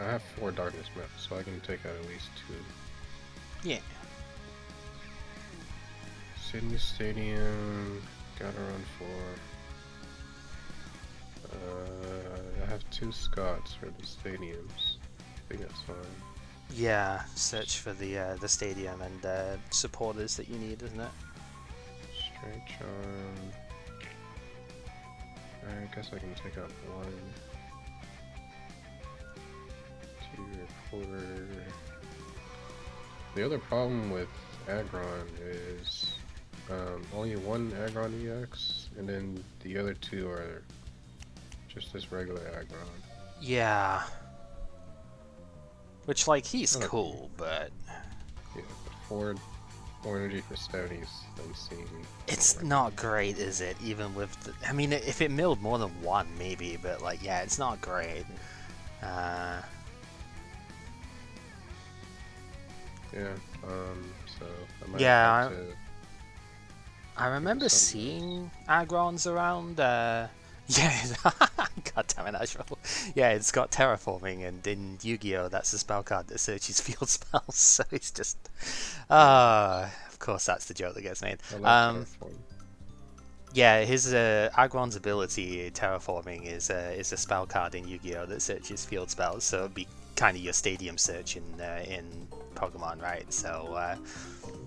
I have 4 darkness metal, so I can take out at least 2. Yeah. Sydney Stadium, gotta run 4. I have 2 Scots for the stadiums. I think that's fine. Yeah, search for the stadium and supporters that you need, isn't it? Straight charm. I guess I can take out 1. 2 reporter. The other problem with Aggron is only 1 Aggron EX, and then the other 2 are just this regular Aggron. Yeah. Which, like, he's cool, but... Yeah, but 4 energy for 70 is insane. It's not great, is it? Even with the... I mean, if it milled more than 1, maybe, but, like, yeah, it's not great. Yeah, so I might Yeah, have to... I remember seeing Aggrons around Yeah, god damn it, Ashwell. Yeah, it's got terraforming, and in Yu-Gi-Oh, that's a spell card that searches field spells, so it's just... of course that's the joke that gets made. I like Terraform. Yeah, his Agron's ability, terraforming, is a spell card in Yu-Gi-Oh that searches field spells, so it'd be kind of your stadium search in Pokemon, right? So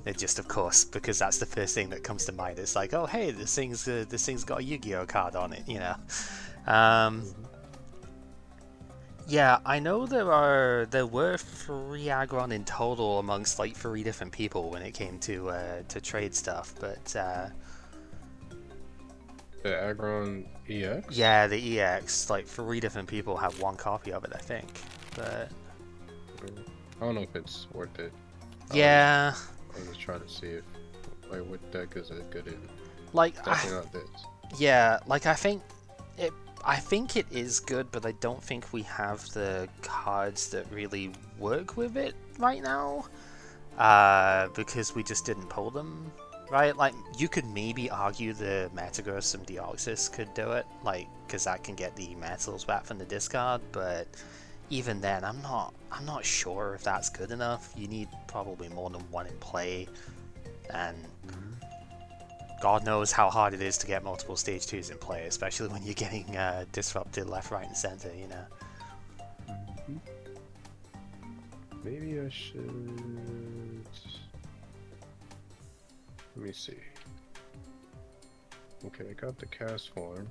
it just, of course, because that's the first thing that comes to mind. It's like, oh hey, this thing's got a Yu-Gi-Oh card on it, you know. Yeah, I know there were 3 Agron in total amongst like 3 different people when it came to trade stuff, but The Agron EX? yeah, the EX, like 3 different people have 1 copy of it, I think. But I don't know if it's worth it. yeah, I was just trying to see if, like, what deck is it good in. like Definitely not this. yeah, like I think it is good, but I don't think we have the cards that really work with it right now, because we just didn't pull them. Right, like, you could maybe argue the Metagross and Deoxys could do it, like, because that can get the metals back from the discard, but even then, I'm not sure if that's good enough. You need probably more than 1 in play, and God knows how hard it is to get multiple stage 2s in play, especially when you're getting disrupted left, right, and center, you know. Maybe I should... Let me see. Okay, I got the cast form.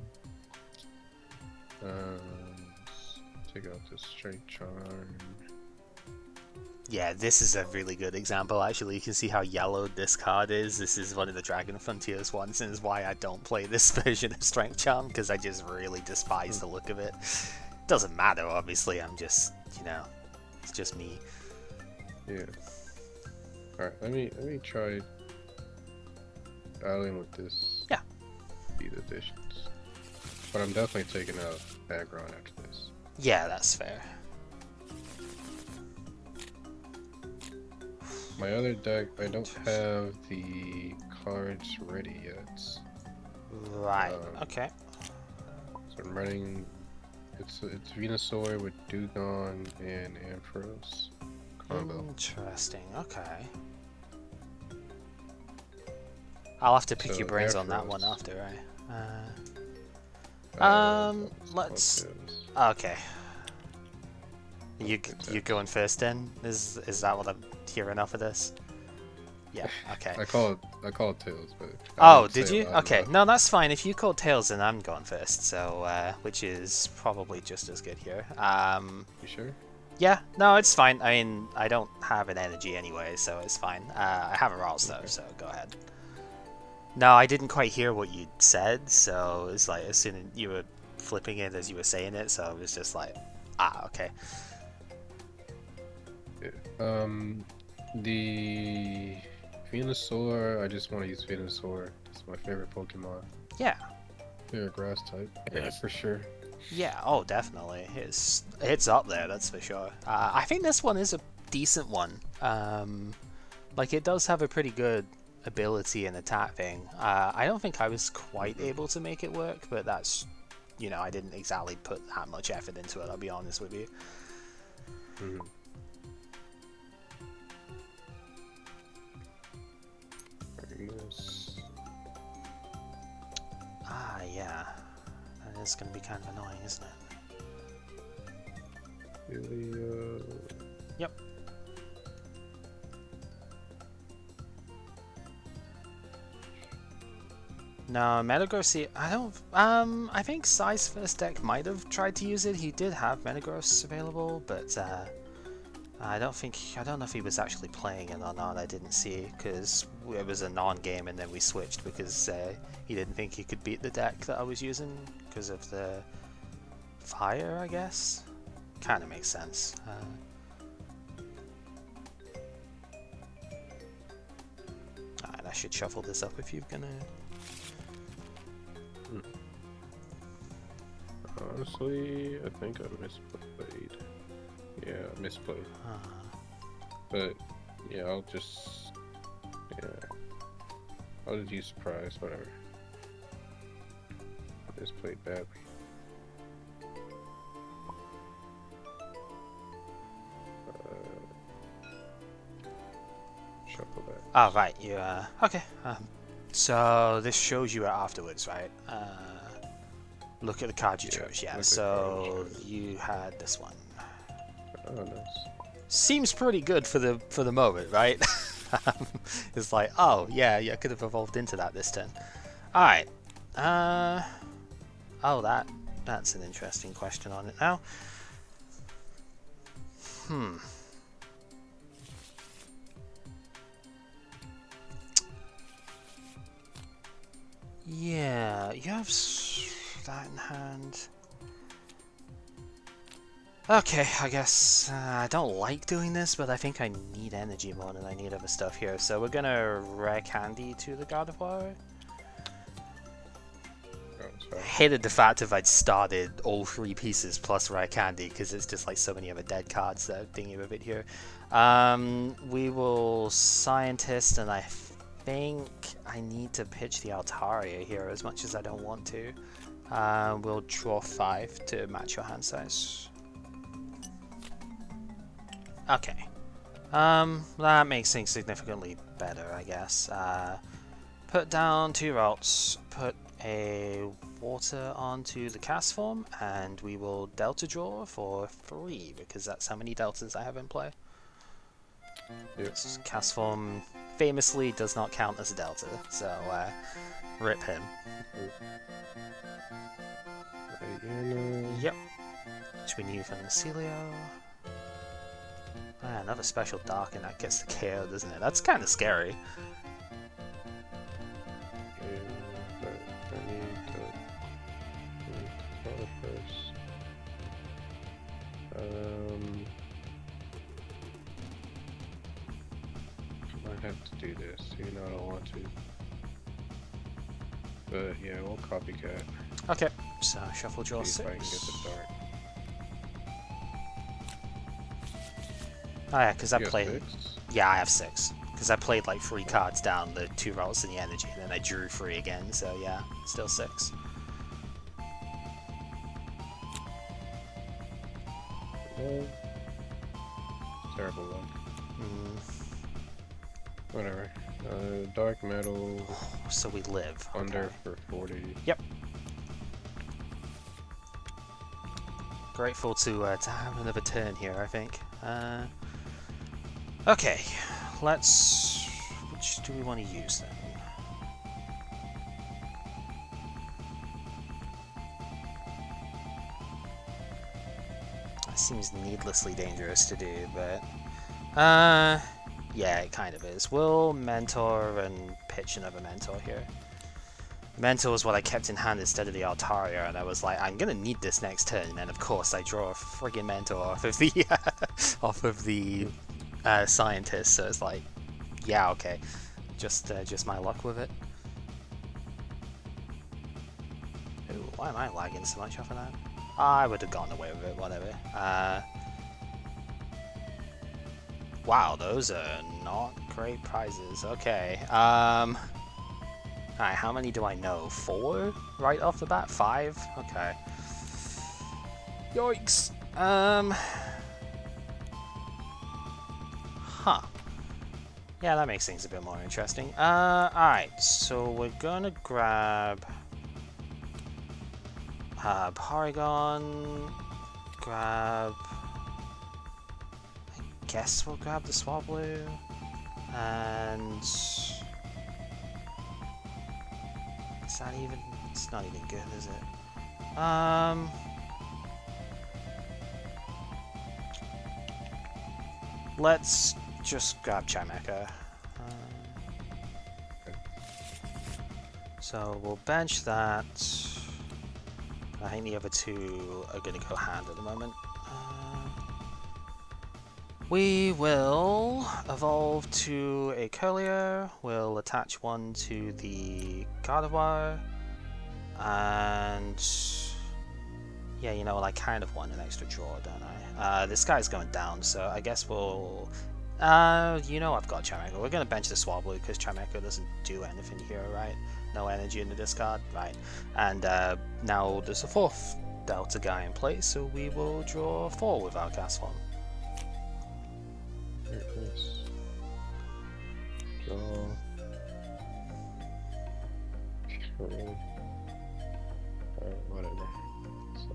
Take out the strength charm. Yeah, this is a really good example, actually. You can see how yellowed this card is. This is one of the Dragon Frontiers ones, and is why I don't play this version of Strength Charm, because I just really despise the look of it. Doesn't matter, obviously, I'm just, you know, it's just me. Yeah. Alright, let me try battling with this. Yeah. These additions. But I'm definitely taking out Agron after this. Yeah, that's fair. My other deck, I don't have the cards ready yet. Right, okay. So I'm running... It's Venusaur with Dugong and Ampharos combo. Interesting, okay. I'll have to pick your brains on that one after, right? Let's... Okay. You going first then? Is that what I'm hearing off of this? Yeah, okay. I call it Tails, but... Oh, did you? Okay, no, that's fine. If you call Tails, then I'm going first, so, which is probably just as good here. You sure? Yeah, no, it's fine. I mean, I don't have an energy anyway, so it's fine. I have a Rolls though, so go ahead. No, I didn't quite hear what you said, so it's like as soon as you were flipping it as you were saying it, so it was just like, okay. Yeah. The Venusaur, I just want to use Venusaur. It's my favorite Pokemon. Yeah. Favorite grass type. Yeah, for sure. Yeah, oh, definitely. It's up there, that's for sure. I think this one is a decent one. Like, it does have a pretty good ability and attack thing. I don't think I was quite able to make it work, but that's, you know, I didn't exactly put that much effort into it, I'll be honest with you. Yeah. That is going to be kind of annoying, isn't it? Really, Yep. No, Metagross, I don't, I think Sai's first deck might have tried to use it. He did have Metagross available, but, I don't know if he was actually playing it or not. I didn't see, because it was a non-game and then we switched because, he didn't think he could beat the deck that I was using because of the fire, I guess. Kind of makes sense. Alright, I should shuffle this up if you're gonna... Honestly, I think I misplayed. Yeah, I misplayed. But, yeah, I'll just use surprise, whatever. this played badly. Shuffle that. Oh, right, you, okay. So this shows you it afterwards, right? Look at the card you chose, yeah. So you had this one. Oh, nice. Seems pretty good for the moment, right? It's like, oh, yeah, I could have evolved into that this turn. Alright. Oh, that's an interesting question on it now. Yeah, you have that in hand. Okay, I guess I don't like doing this, but I think I need energy more than I need other stuff here. So we're gonna rare candy to the Gardevoir. Oh, I hated the fact if I'd started all 3 pieces plus rare candy, because it's just like so many other dead cards that are thinking with it here. We will Scientist, and I think I need to pitch the Altaria here as much as I don't want to. We'll draw 5 to match your hand size. Okay. That makes things significantly better, I guess. Put down 2 routes, put a water onto the cast form, and we will delta draw for 3, because that's how many deltas I have in play. Yep. Cast form famously does not count as a delta, so rip him. Yep. Which we need from the Celio. Another special dark, and that gets the KO, doesn't it? That's kind of scary. But I need to draw first. I might have to do this, even though I don't want to. But yeah, we'll copycat. Okay, so shuffle draw See 6. if I can get the dark. Oh yeah, because I You got played. 6? Yeah, I have 6. Because I played like 3 cards down, the 2 rolls in the energy, and then I drew 3 again. So yeah, still 6. Terrible luck. Whatever. Dark metal So we live. under Okay. for 40. Yep. Grateful to have another turn here, I think. Okay, let's... Which do we want to use then? That seems needlessly dangerous to do, but... yeah, it kind of is. We'll Mentor and pitch another Mentor here. Mentor is what I kept in hand instead of the Altaria, and I was like, I'm gonna need this next turn, and then of course I draw a friggin' Mentor off of the Scientist, so it's like, yeah, okay, just my luck with it. Ooh, why am I lagging so much off of that? I would have gotten away with it, whatever. Wow, those are not great prizes. Okay, alright, how many do I know? 4 right off the bat? 5? Okay. Yikes. Huh. Yeah, that makes things a bit more interesting. Alright, so we're gonna grab Porygon, grab... I guess we'll grab the Swablu, and... Is that even... It's not even good, is it? Let's just grab Chimecha. So we'll bench that. I think the other 2 are going to go hand at the moment. We will evolve to a Curlier. We'll attach 1 to the Gardevoir. And... yeah, you know, I kind of want an extra draw, don't I? This guy's going down, so I guess we'll... you know I've got Chimecha. We're going to bench the Swablu because Chimecha doesn't do anything here, right? No energy in the discard, right? And now there's a 4th Delta guy in place, so we will draw 4 with our cast form. Very nice. Draw. Okay. Alright, whatever. So.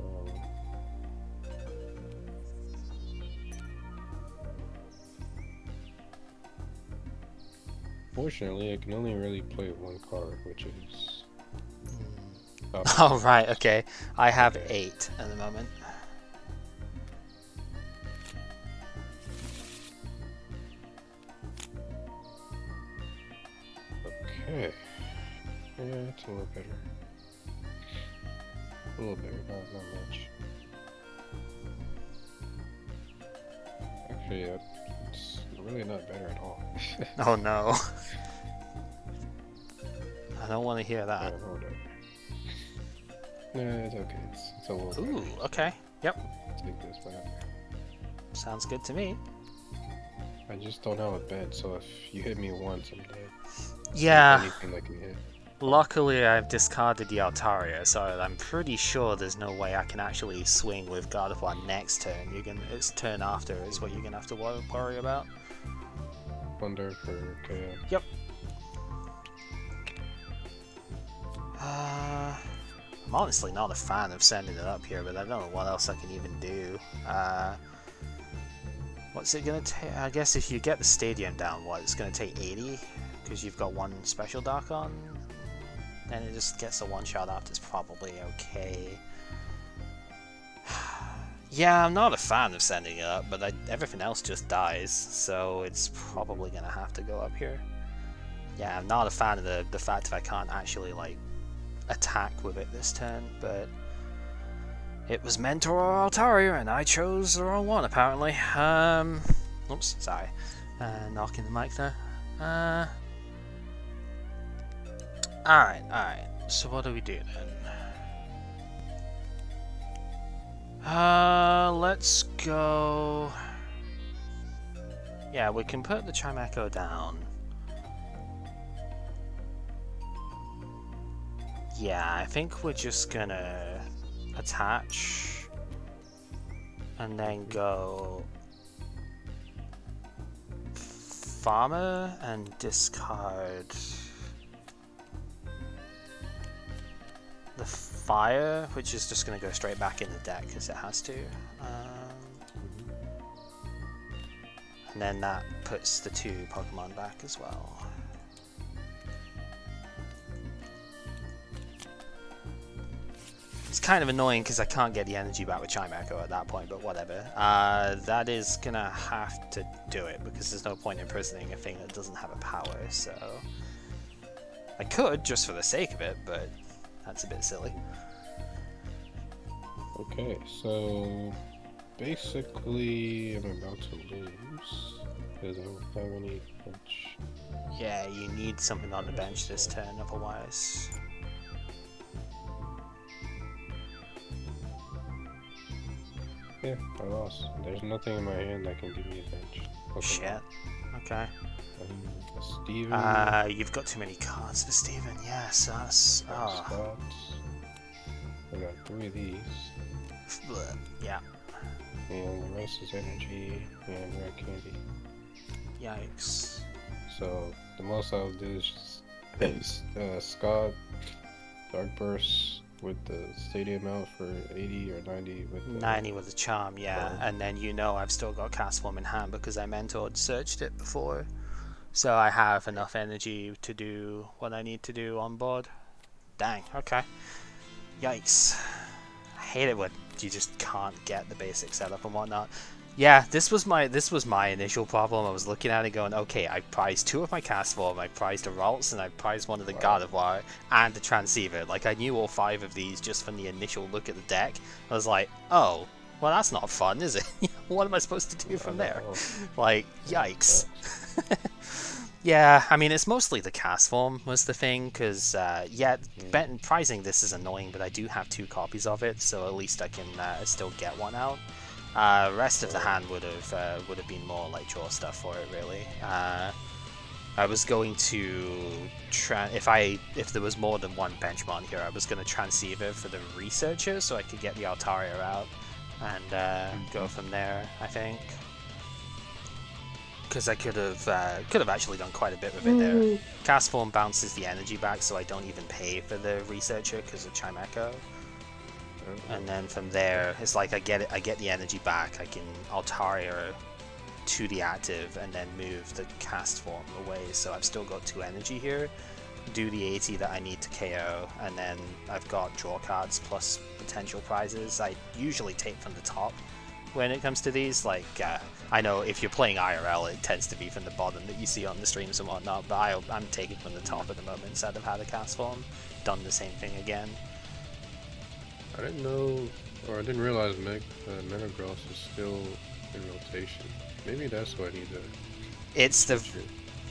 Fortunately, I can only really play 1 card, which is. Oh, right, okay. I have 8 at the moment. Okay. Yeah, it's a little better. A little better, not much. Actually, it's really not better at all. Oh no. I don't want to hear that. Oh, hold up. No, it's okay. It's a little Ooh, better. okay. Yep. Take this back. Sounds good to me. I just don't have a bed, so if you hit me once, I'm dead. Yeah. Anything that can hit. Luckily, I've discarded the Altaria, so I'm pretty sure there's no way I can actually swing with Gardevoir next turn. It's turn after is what you're gonna have to worry about. Wonder for KO. Yep. I'm honestly not a fan of sending it up here, but I don't know what else I can even do. What's it gonna take? I guess if you get the stadium down, it's gonna take 80? Because you've got 1 special dark on? And it just gets a 1-shot after, it's probably okay. Yeah, I'm not a fan of sending it up, but everything else just dies, so it's probably gonna have to go up here. Yeah, I'm not a fan of the fact that I can't actually, like, attack with it this turn, but it was Mentor or Altaria, and I chose the wrong one, apparently. Oops, sorry. Knocking the mic there. Alright. So what do we do then? Let's go... Yeah, we can put the Chimecho down. Yeah, I think we're just gonna attach and then go Farmer and discard the Fire, which is just gonna go straight back in the deck because it has to. And then that puts the 2 Pokemon back as well. It's kind of annoying because I can't get the energy back with Chimecho at that point, but whatever. That is gonna have to do it because there's no point imprisoning a thing that doesn't have a power, so... I could, just for the sake of it, but that's a bit silly. Okay, so basically I'm about to lose because I don't have any bench. Yeah, you need something on the bench this turn, otherwise... Yeah, I lost. There's nothing in my hand that can give me a bench. Pokemon. Shit. Okay. Steven. You've got too many cards for Steven. Yes, that's... Oh. Spots. I got 3 of these. Yeah. And the rest is energy and rare candy. Yikes. So the most I'll do is just Scott, Dark Burst with the stadium out for 80 or 90 with the 90 with the charm, yeah. charm. And then I've still got cast form in hand because I mentored searched it before. So I have enough energy to do what I need to do on board. Dang, okay. Yikes. I hate it when you just can't get the basic setup and whatnot. Yeah, this was my initial problem. I was looking at it going, okay, I prized 2 of my cast form, I prized a Ralts, and I prized 1 of the Gardevoir and the Transceiver. Like, I knew all 5 of these just from the initial look at the deck. I was like, oh, well, that's not fun, is it? What am I supposed to do from there? Like, yikes. Yeah, I mean, it's mostly the cast form was the thing, because, yeah, prizing this is annoying, but I do have 2 copies of it, so at least I can still get 1 out. Rest of the hand would have been more like draw stuff for it, really. I was going to if there was more than one benchmark here, I was going to transceive it for the researcher so I could get the Altaria out and go from there. I think because I could have actually done quite a bit with it there. Cast form bounces the energy back, so I don't even pay for the researcher because of Chimecho. And then from there, it's like I get the energy back. I can Altaria to the active and then move the cast form away, so I've still got 2 energy here, do the 80 that I need to KO, and then I've got draw cards plus potential prizes. I usually take from the top when it comes to these, like I know if you're playing IRL it tends to be from the bottom that you see on the streams and whatnot, but I'm taking from the top at the moment instead of had a cast form, done the same thing again. I didn't know, or I didn't realize Metagross is still in rotation. Maybe that's what I need to... It's the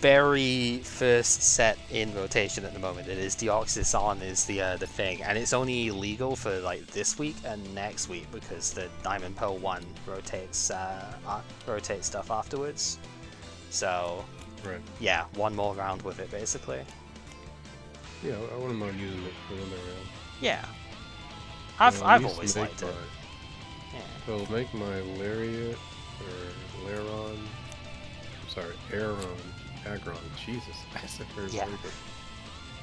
very first set in rotation at the moment. It is Deoxys on is the thing, and it's only legal for like this week and next week because the Diamond Pearl 1 rotates stuff afterwards. So right. Yeah, one more round with it basically. Yeah, I wouldn't mind using it for another round. Yeah. I've always liked it. Yeah. So make my Lariat or Laron. I'm sorry, Aggron. Jesus, that's a very good.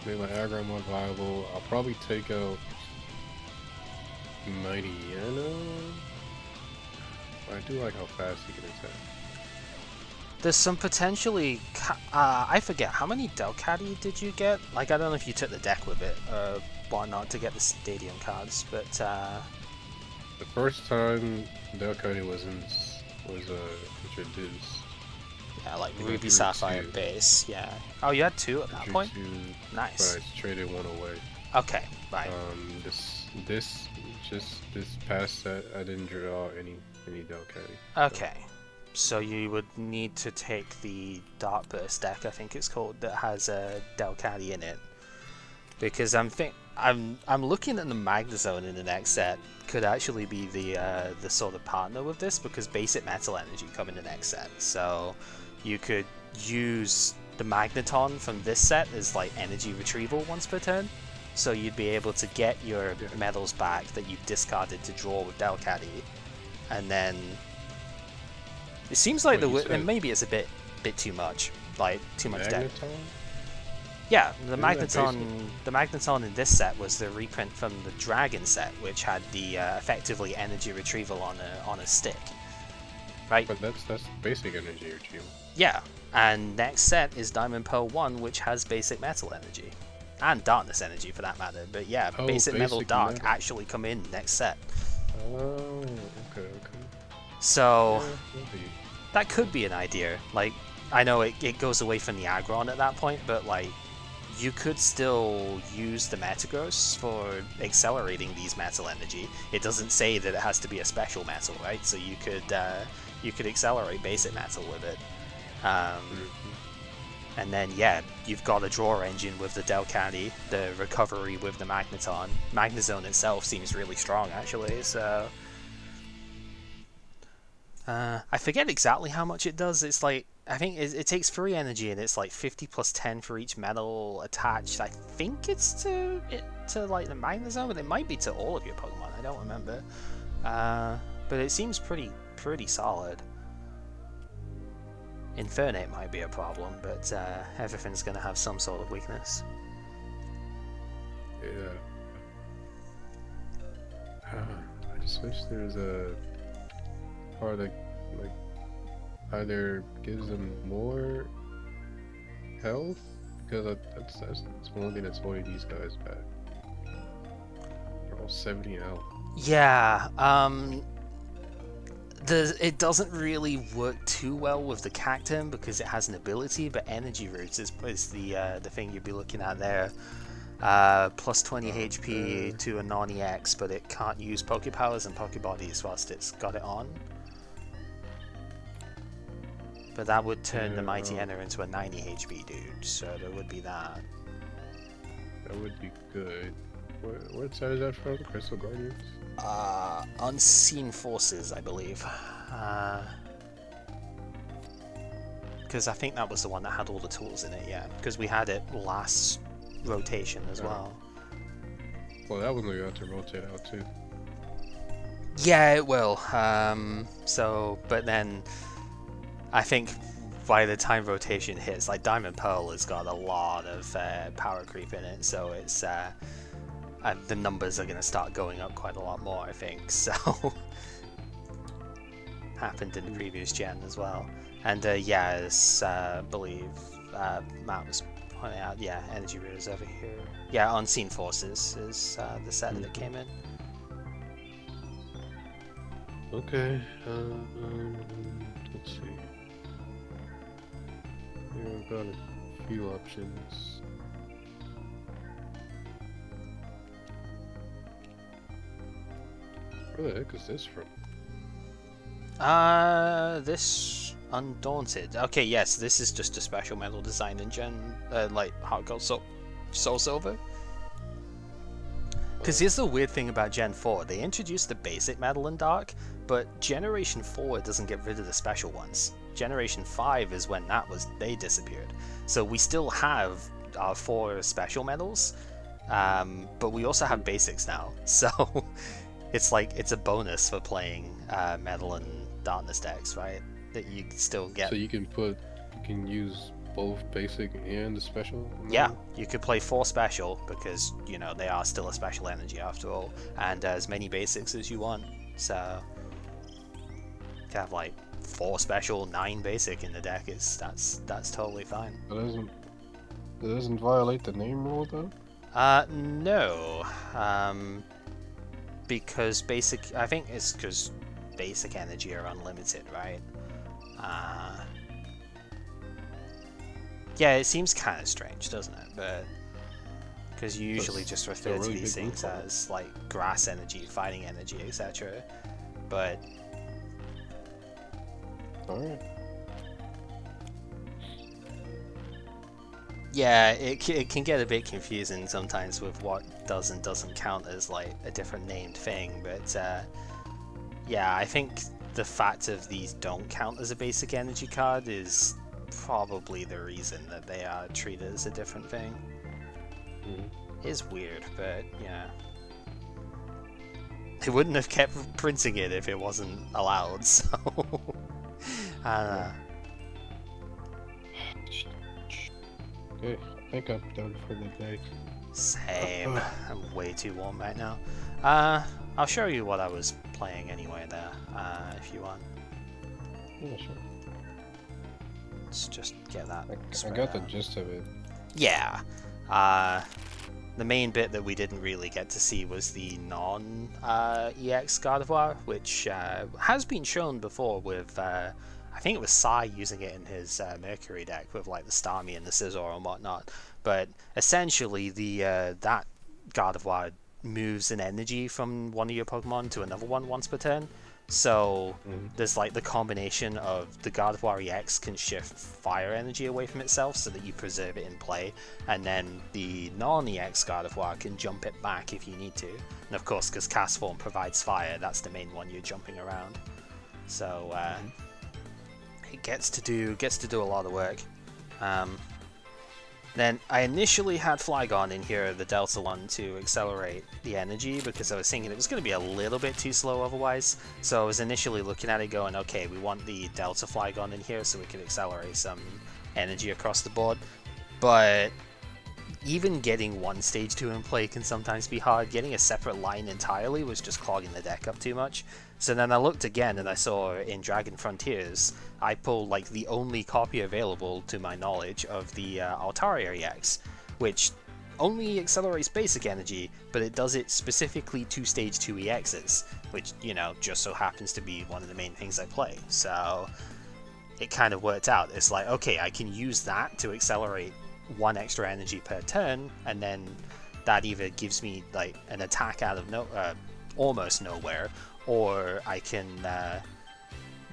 Make my Aggron more viable. I'll probably take out Mighty Yana. I do like how fast he can attack. There's some potentially... I forget, how many Delcatty did you get? Like, I don't know if you took the deck with it or whatnot to get the stadium cards, but... The first time Delcatty was introduced. Yeah, like Ruby Sapphire base, yeah. Oh, you had 2 at that point? Nice. But I traded 1 away. Okay, right. This past set, I didn't draw any Delcatty. Okay. So you would need to take the Dark Burst deck, I think it's called, that has a Delcatty in it. Because I'm looking at the Magnezone in the next set could actually be the sort of partner with this, because basic metal energy come in the next set. So you could use the Magneton from this set as like energy retrieval once per turn. So you'd be able to get your metals back that you've discarded to draw with Delcatty, and then it seems like and maybe it's a bit too much, like too much deck. Yeah, the Magneton in this set was the reprint from the Dragon set, which had the effectively energy retrieval on a stick, right? But that's basic energy retrieval. Yeah, and next set is Diamond Pearl 1, which has basic metal energy. And darkness energy for that matter, but yeah, basic metal dark actually come in next set. Oh, okay. So that could be an idea. Like, I know it goes away from the Aggron at that point, but like, you could still use the Metagross for accelerating these metal energy. It doesn't say that it has to be a special metal, right? So you could accelerate basic metal with it. And then, yeah, you've got a draw engine with the Delcatty, the recovery with the Magneton. Magnezone itself seems really strong, actually, so... I forget exactly how much it does. It's like, I think it takes 3 energy, and it's like 50 plus 10 for each metal attached. I think it's to like the Magnezone, but it might be to all of your Pokemon, I don't remember. But it seems pretty solid. Infernape might be a problem, but everything's going to have some sort of weakness. Yeah. I just wish there was a card that like either gives them more health, because that's one thing that's holding these guys back. They're all 70 health. Yeah. It doesn't really work too well with the Cacturn because it has an ability, but Energy Roots is the thing you'd be looking at there. Plus 20 HP to a non-EX, but it can't use Pokepowers and Pokebodies whilst it's got it on. But that would turn the Mighty Enter into a 90 HP dude, so there would be that. That would be good. What side is that from? Crystal Guardians? Unseen Forces, I believe. because I think that was the one that had all the tools in it, yeah. Because we had it last rotation as well. Well, that one we have to rotate out too. Yeah, it will. But then I think by the time rotation hits, like Diamond Pearl has got a lot of power creep in it, so it's the numbers are going to start going up quite a lot more, I think. So happened in the previous gen as well. And yeah, as I believe Matt was pointing out, yeah, Energy Rears over here. Yeah, Unseen Forces is the set that came in. Okay, let's see. Here I've got a few options. Where the heck is this from? This Undaunted. Okay, yes, this is just a special medal design in Gen, like Heart Gold Soul Silver. Because here's the weird thing about Gen 4, they introduced the basic medal in Dark, but Generation 4 doesn't get rid of the special ones. Generation 5 is when they disappeared. So we still have our 4 special medals, but we also have basics now. So it's like, it's a bonus for playing medal and darkness decks, right? That you still get. So you can use both basic and the special? Yeah, you could play 4 special because, you know, they are still a special energy after all, and as many basics as you want. So you can have like 4 special, 9 basic in the deck. That's totally fine. It doesn't violate the name rule though? No. Because basic, I think it's because basic energy are unlimited, right? Yeah, it seems kind of strange, doesn't it? But because you usually just refer to these things as like grass energy, fighting energy, etc. But alright. yeah, it can get a bit confusing sometimes with what does and doesn't count as like a different named thing. But yeah, I think the fact of these don't count as a basic energy card is probably the reason that they are treated as a different thing. It's weird, but yeah. They wouldn't have kept printing it if it wasn't allowed, so I don't know. Okay, I think I'm done for the day. Same. I'm way too warm right now. I'll show you what I was playing anyway there, if you want. Yeah, sure. Let's just get that. I got the gist of it. Yeah. The main bit that we didn't really get to see was the non-EX Gardevoir, which has been shown before with, I think it was Sai using it in his Mercury deck with like the Starmie and the Scizor and whatnot. But essentially, that Gardevoir moves an energy from one of your Pokemon to another one once per turn. So there's like the combination of the Gardevoir EX can shift fire energy away from itself so that you preserve it in play, and then the non-EX Gardevoir can jump it back if you need to. And of course, because Cast Form provides fire, that's the main one you're jumping around. So it gets to do a lot of work. Then I initially had Flygon in here, the Delta one, to accelerate the energy because I was thinking it was going to be a little bit too slow otherwise. So I was initially looking at it going, okay, we want the Delta Flygon in here so we can accelerate some energy across the board. But even getting one Stage 2 in play can sometimes be hard. Getting a separate line entirely was just clogging the deck up too much. So then I looked again and I saw in Dragon Frontiers, I pulled like the only copy available to my knowledge of the Altaria EX, which only accelerates basic energy, but it does it specifically to Stage 2 EXs, which, you know, just so happens to be one of the main things I play. So it kind of worked out. It's like, okay, I can use that to accelerate 1 extra energy per turn, and then that either gives me like an attack out of almost nowhere, or I can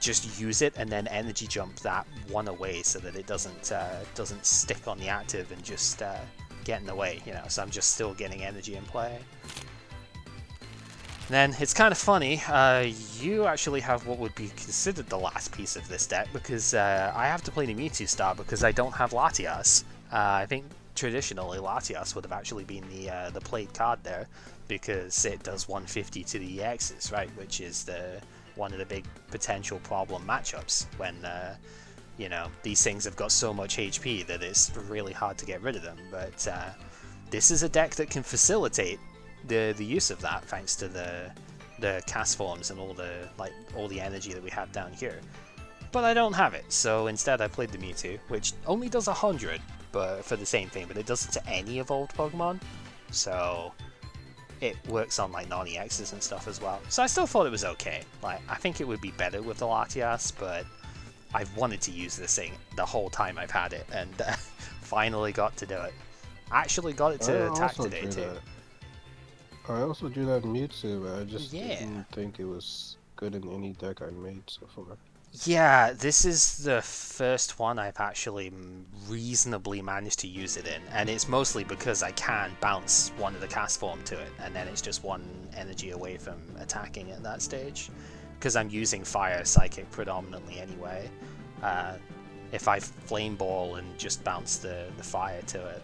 just use it and then energy jump that one away so that it doesn't stick on the active and just get in the way, you know. So I'm just still getting energy in play. Then it's kind of funny, you actually have what would be considered the last piece of this deck, because I have to play the Mewtwo star because I don't have Latias. I think traditionally Latias would have actually been the played card there, because it does 150 to the EXs, right, which is one of the big potential problem matchups when, you know, these things have got so much HP that it's really hard to get rid of them, but this is a deck that can facilitate the use of that, thanks to the cast forms and all the energy that we have down here. But I don't have it, so instead I played the Mewtwo, which only does 100 but for the same thing, but it does it to any evolved Pokemon, so it works on like non-EXs and stuff as well. So I still thought it was okay. Like, I think it would be better with the Latias, but I've wanted to use this thing the whole time I've had it, and finally got to do it. Actually got it to attack today too. I also drew that Mewtwo, but I just didn't think it was good in any deck I made so far. Yeah, this is the first one I've actually reasonably managed to use it in, and it's mostly because I can bounce one of the cast form to it, and then it's just one energy away from attacking at that stage. Because I'm using Fire Psychic predominantly anyway. If I Flame Ball and just bounce the Fire to it,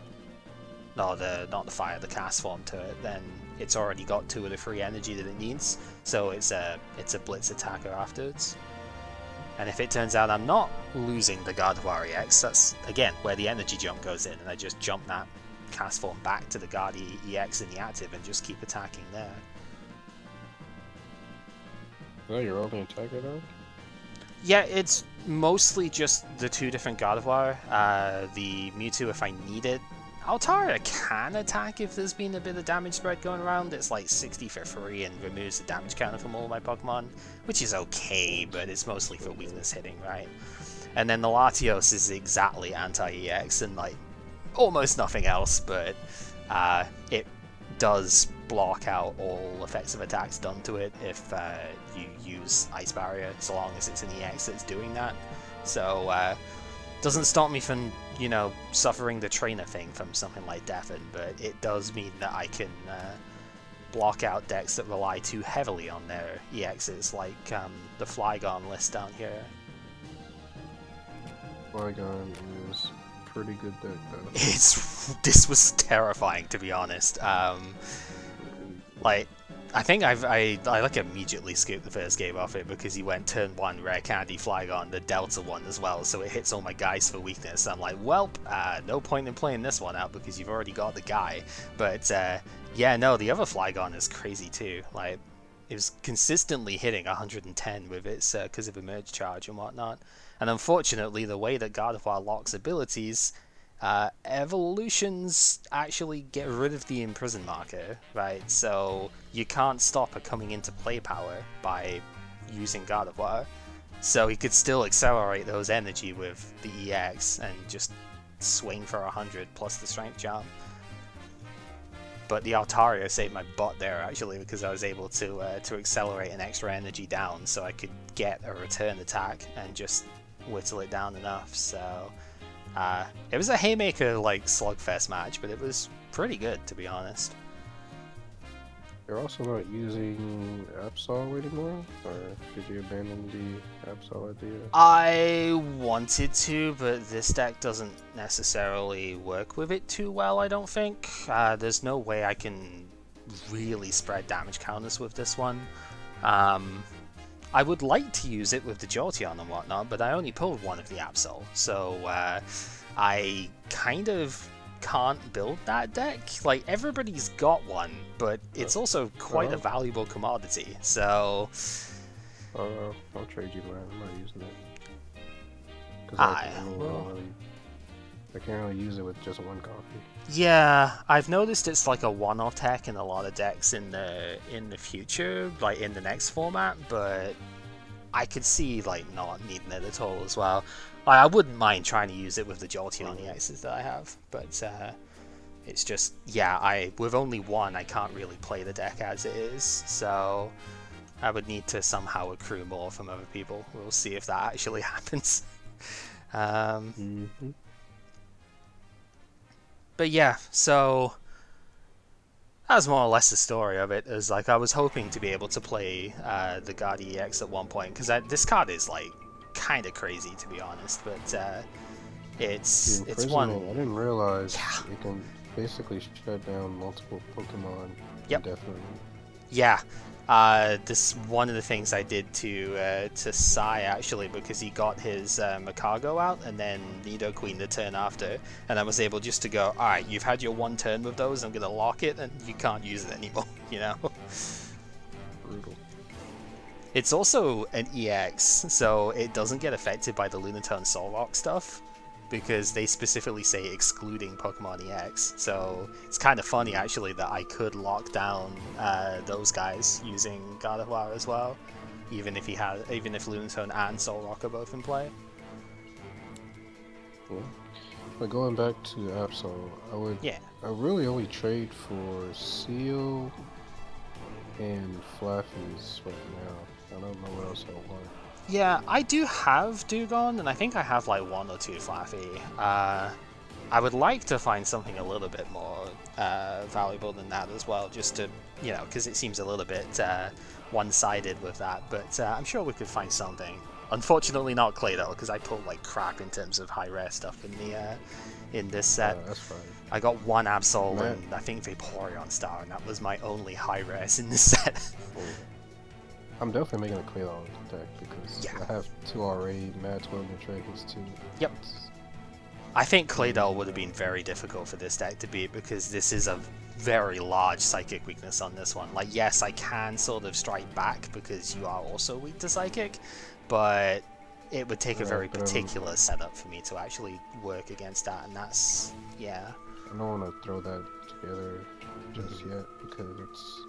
no, not the Fire, the cast form to it, then it's already got 2 of the 3 energy that it needs, so it's a Blitz attacker afterwards. And if it turns out I'm not losing the Gardevoir EX, that's again where the energy jump goes in, and I just jump that cast form back to the Guardi EX in the active and just keep attacking there. Oh, you're only attacker though? Yeah, it's mostly just the 2 different Gardevoir. The Mewtwo if I need it. Altaria can attack if there's been a bit of damage spread going around. It's like 60 for free and removes the damage counter from all my Pokemon, which is okay, but it's mostly for weakness hitting, right? And then the Latios is exactly anti-EX and like almost nothing else, but it does block out all effective attacks done to it if you use Ice Barrier, so long as it's an EX that's doing that. So doesn't stop me from, you know, suffering the trainer thing from something like Deafen, but it does mean that I can block out decks that rely too heavily on their EXs, like the Flygon list down here. Flygon is pretty good deck though. This was terrifying, to be honest. Like, I think I like immediately scooped the first game off it because he went turn 1 Rare Candy Flygon, the Delta one as well, so it hits all my guys for weakness. I'm like, welp, no point in playing this one out because you've already got the guy. But yeah, no, the other Flygon is crazy too. Like, it was consistently hitting 110 with its because of Emerge Charge and whatnot. And unfortunately, the way that Gardevoir locks abilities, evolutions actually get rid of the Imprison marker, right? So you can't stop a coming into play power by using Gardevoir. So he could still accelerate those energy with the EX and just swing for 100 plus the strength charm. But the Altaria saved my butt there actually, because I was able to accelerate an extra energy down so I could get a return attack and just whittle it down enough. So it was a haymaker like slugfest match, but it was pretty good, to be honest. You're also not using Absol anymore, or did you abandon the Absol idea? I wanted to, but this deck doesn't necessarily work with it too well, I don't think. There's no way I can really spread damage counters with this one. I would like to use it with the Jolteon and whatnot, but I only pulled one of the Absol, so I kind of can't build that deck. Like, everybody's got one, but it's also quite a valuable commodity, so... I'll trade you mine, I'm not using it. Because I can't really use it with just one copy. Yeah, I've noticed it's like a one-off tech in a lot of decks in the future, like in the next format, but I could see like not needing it at all as well. Like, I wouldn't mind trying to use it with the Jolteon EXs that I have, but it's just, yeah, with only one I can't really play the deck as it is, so I would need to somehow accrue more from other people. We'll see if that actually happens. But yeah, so That's more or less the story of it. Is like I was hoping to be able to play the Guard EX at one point because this card is like kind of crazy to be honest, but it's one. I didn't realize you can basically shut down multiple Pokemon indefinitely. Yeah. This one of the things I did to Sai actually because he got his Makago out and then Nidoqueen the turn after, and I was able just to go, all right, you've had your one turn with those, I'm gonna lock it, and you can't use it anymore. You know. Brutal. It's also an EX, so it doesn't get affected by the Lunatone Solrock stuff because they specifically say excluding Pokemon EX. So it's kind of funny actually that I could lock down those guys using Gardevoir as well, even if Lunatone and Solrock are both in play. Yeah. But going back to Absol, I really only trade for Seal and Flaffies right now. I don't know what else I want. Yeah, I do have Dugong, and I think I have like one or two Flaffy. I would like to find something a little bit more valuable than that as well, just to, you know, because it seems a little bit one-sided with that, but I'm sure we could find something. Unfortunately not Claydol, because I pulled like crap in terms of high rare stuff in this set. That's fine. I got one Absol and I think Vaporeon Star, and that was my only high rares in this set. I'm definitely making a Claydol deck because I have two already, Mad Twin and Dragons too. Yep. I think Claydol would have been very difficult for this deck to beat because this is a very large Psychic weakness on this one. Like, yes, I can sort of strike back because you are also weak to Psychic, but it would take a very particular setup for me to actually work against that, and that's, yeah. I don't want to throw that together just yet because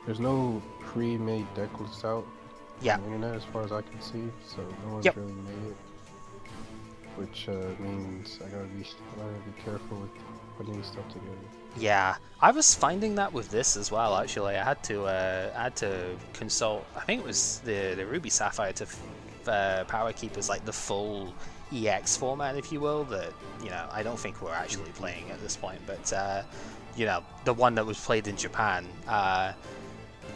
there's no pre-made deck list out on the internet as far as I can see, so no one's really made it. Which means I gotta be careful with putting stuff together. Yeah, I was finding that with this as well. Actually, I had to consult. I think it was the Ruby Sapphire to Power Keepers, like the full EX format, if you will. That, you know, I don't think we're actually playing at this point, but you know, the one that was played in Japan.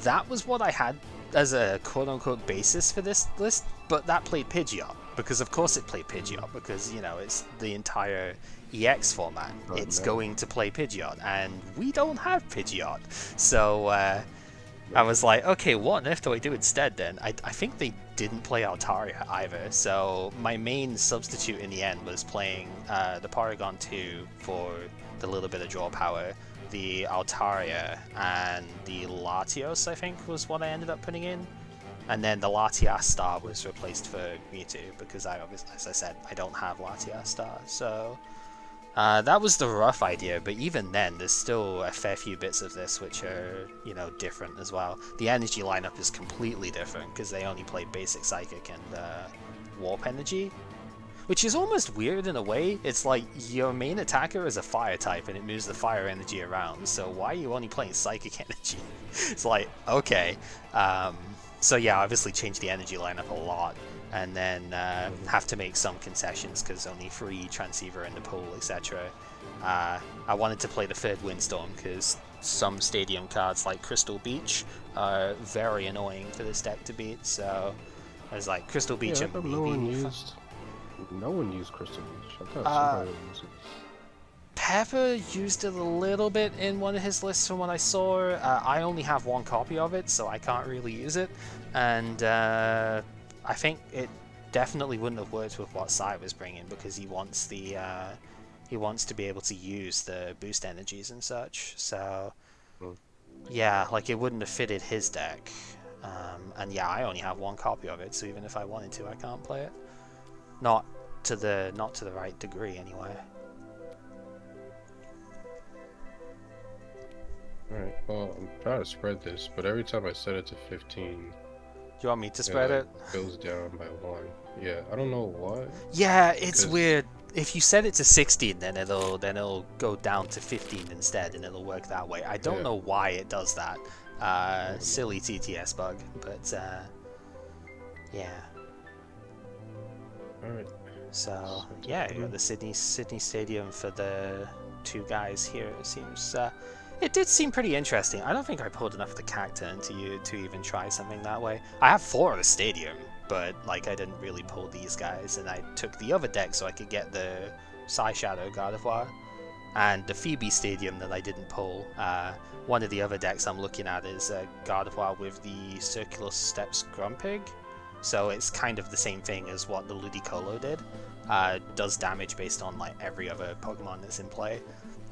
That was what I had as a quote-unquote basis for this list, but that played Pidgeot, because of course it played Pidgeot, because, you know, it's the entire EX format. It's going to play Pidgeot, and we don't have Pidgeot. So I was like, okay, what on earth do I do instead then? I think they didn't play Altaria either, so my main substitute in the end was playing the Porygon 2 for the little bit of draw power, the Altaria, and the Latios, I think, was what I ended up putting in. And then the Latias Star was replaced for Mewtwo, because I obviously, as I said, I don't have Latias Star. So that was the rough idea, but even then, there's still a fair few bits of this which are, you know, different as well. The energy lineup is completely different, because they only play Basic Psychic and Warp Energy. Which is almost weird in a way. It's like your main attacker is a fire type and it moves the fire energy around, so why are you only playing psychic energy? It's like, okay. So yeah, obviously change the energy lineup a lot, and then have to make some concessions because only free transceiver in the pool, etc. I wanted to play the third Windstorm because some stadium cards like Crystal Beach are very annoying for this deck to beat, so I was like, Crystal Beach and maybe... No one used Crystal Beach. I thought somebody used it. Pepper used it a little bit in one of his lists from what I saw. I only have one copy of it, so I can't really use it. And I think it definitely wouldn't have worked with what Sai was bringing, because he wants the he wants to be able to use the boost energies and such. So yeah, like it wouldn't have fitted his deck. And yeah, I only have one copy of it, so even if I wanted to, I can't play it. Not to the right degree, anyway. Alright, well, I'm trying to spread this, but every time I set it to 15... Do you want me to spread it? It goes down by 1. Yeah, I don't know why. Yeah, it's weird. If you set it to 16, then it'll go down to 15 instead, and it'll work that way. I don't know why it does that. Silly TTS bug, but yeah. Alright. So yeah, you got the Sydney Stadium for the two guys here. It seems It did seem pretty interesting. I don't think I pulled enough of the character to even try something that way. I have 4 of the stadium, but like I didn't really pull these guys, and I took the other deck so I could get the Psy Shadow Gardevoir and the Phoebe Stadium that I didn't pull. One of the other decks I'm looking at is Gardevoir with the Circular Steps Grumpig, so it's kind of the same thing as what the Ludicolo did. Does damage based on like every other Pokemon that's in play,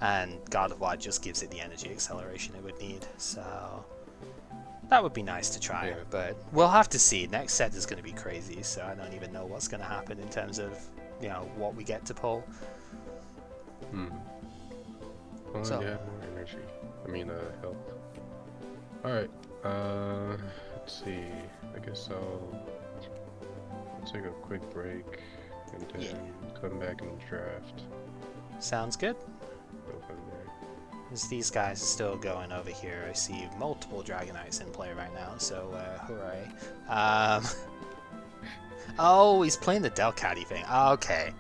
and Gardevoir just gives it the energy acceleration it would need, so that would be nice to try, Yeah. but we'll have to see. Next set is going to be crazy, so I don't even know what's going to happen in terms of, you know, what we get to pull. Oh, So- yeah, more energy. I mean, health. Alright, let's see. I guess I'll take a quick break and then come back and draft. Sounds good. Go from there. As these guys are still going over here, I see multiple Dragonites in play right now, so hooray. Oh, he's playing the Delcatty thing. Okay.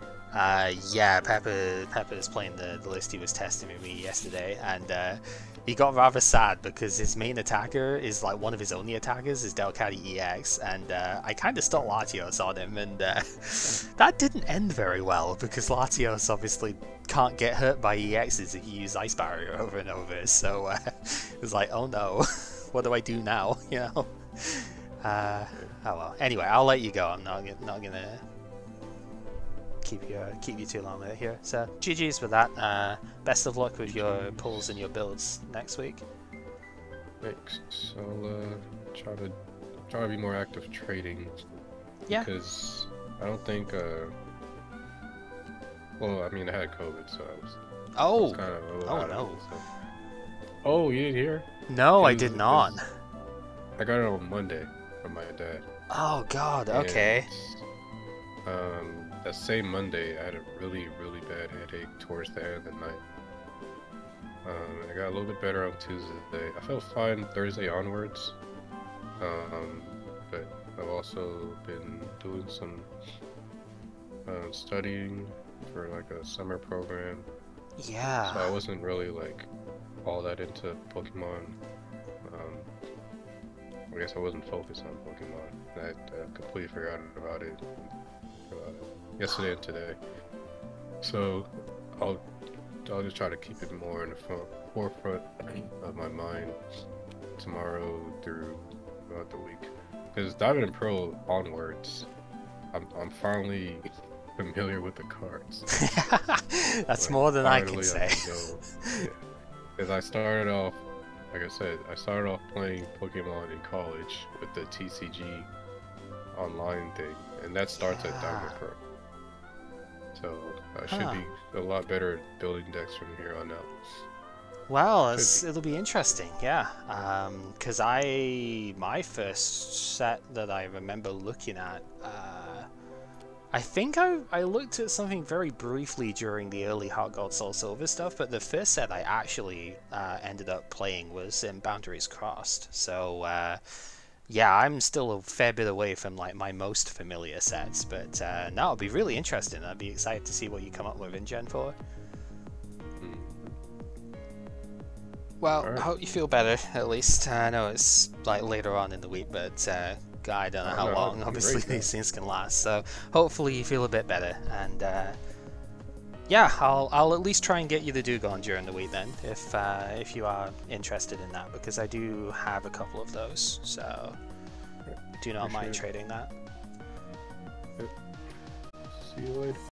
Yeah, Pepper's playing the list he was testing with me yesterday, and he got rather sad because his main attacker is like one of his only attackers is Delcatty EX, and I kind of stopped Latios on him, and that didn't end very well because Latios obviously can't get hurt by EXs if you use Ice Barrier over and over, so it was like, oh no, what do I do now, you know? Oh well. Anyway, I'll let you go. I'm not gonna keep you too long out here. So GG's with that. Best of luck with your pulls and your builds next week. Thanks. I'll try to be more active trading. Yeah. Because I don't think well, I mean, I had COVID, so I was Oh. kind of a little Oh out no. of it, so. Oh, you didn't hear? No, I It did was- not. I got it on Monday from my dad. Oh god. Okay. And, that same Monday, I had a really, really bad headache towards the end of the night. I got a little bit better on Tuesday. I felt fine Thursday onwards. But I've also been doing some studying for like a summer program. So I Yeah. wasn't really like all that into Pokemon. I guess I wasn't focused on Pokemon. I completely forgot about it yesterday and today. So I'll just try to keep it more in the forefront of my mind tomorrow throughout the week. Because Diamond and Pearl onwards, I'm finally familiar with the cards. That's Like, more than I can finally say. know. Yeah. Because I started off, like I said, playing Pokemon in college with the TCG online thing, and that starts at Diamond Yeah. Pearl. So I should be a lot better at building decks from here on out. Well, Should it'll be interesting, yeah. Because my first set that I remember looking at, I think I looked at something very briefly during the early Heart Gold Soul Silver stuff, but the first set I actually ended up playing was in Boundaries Crossed. So yeah, I'm still a fair bit away from like my most familiar sets, but no, it'll be really interesting. I'd be excited to see what you come up with in Gen 4. Well, Alright. I hope you feel better, at least. I know it's like later on in the week, but I don't know Oh, how no, long, I'm obviously, great now. these things can last. So hopefully you feel a bit better. And yeah, I'll at least try and get you the Dugong during the week then, if you are interested in that, because I do have a couple of those. So do not mind Appreciate trading that. See you later.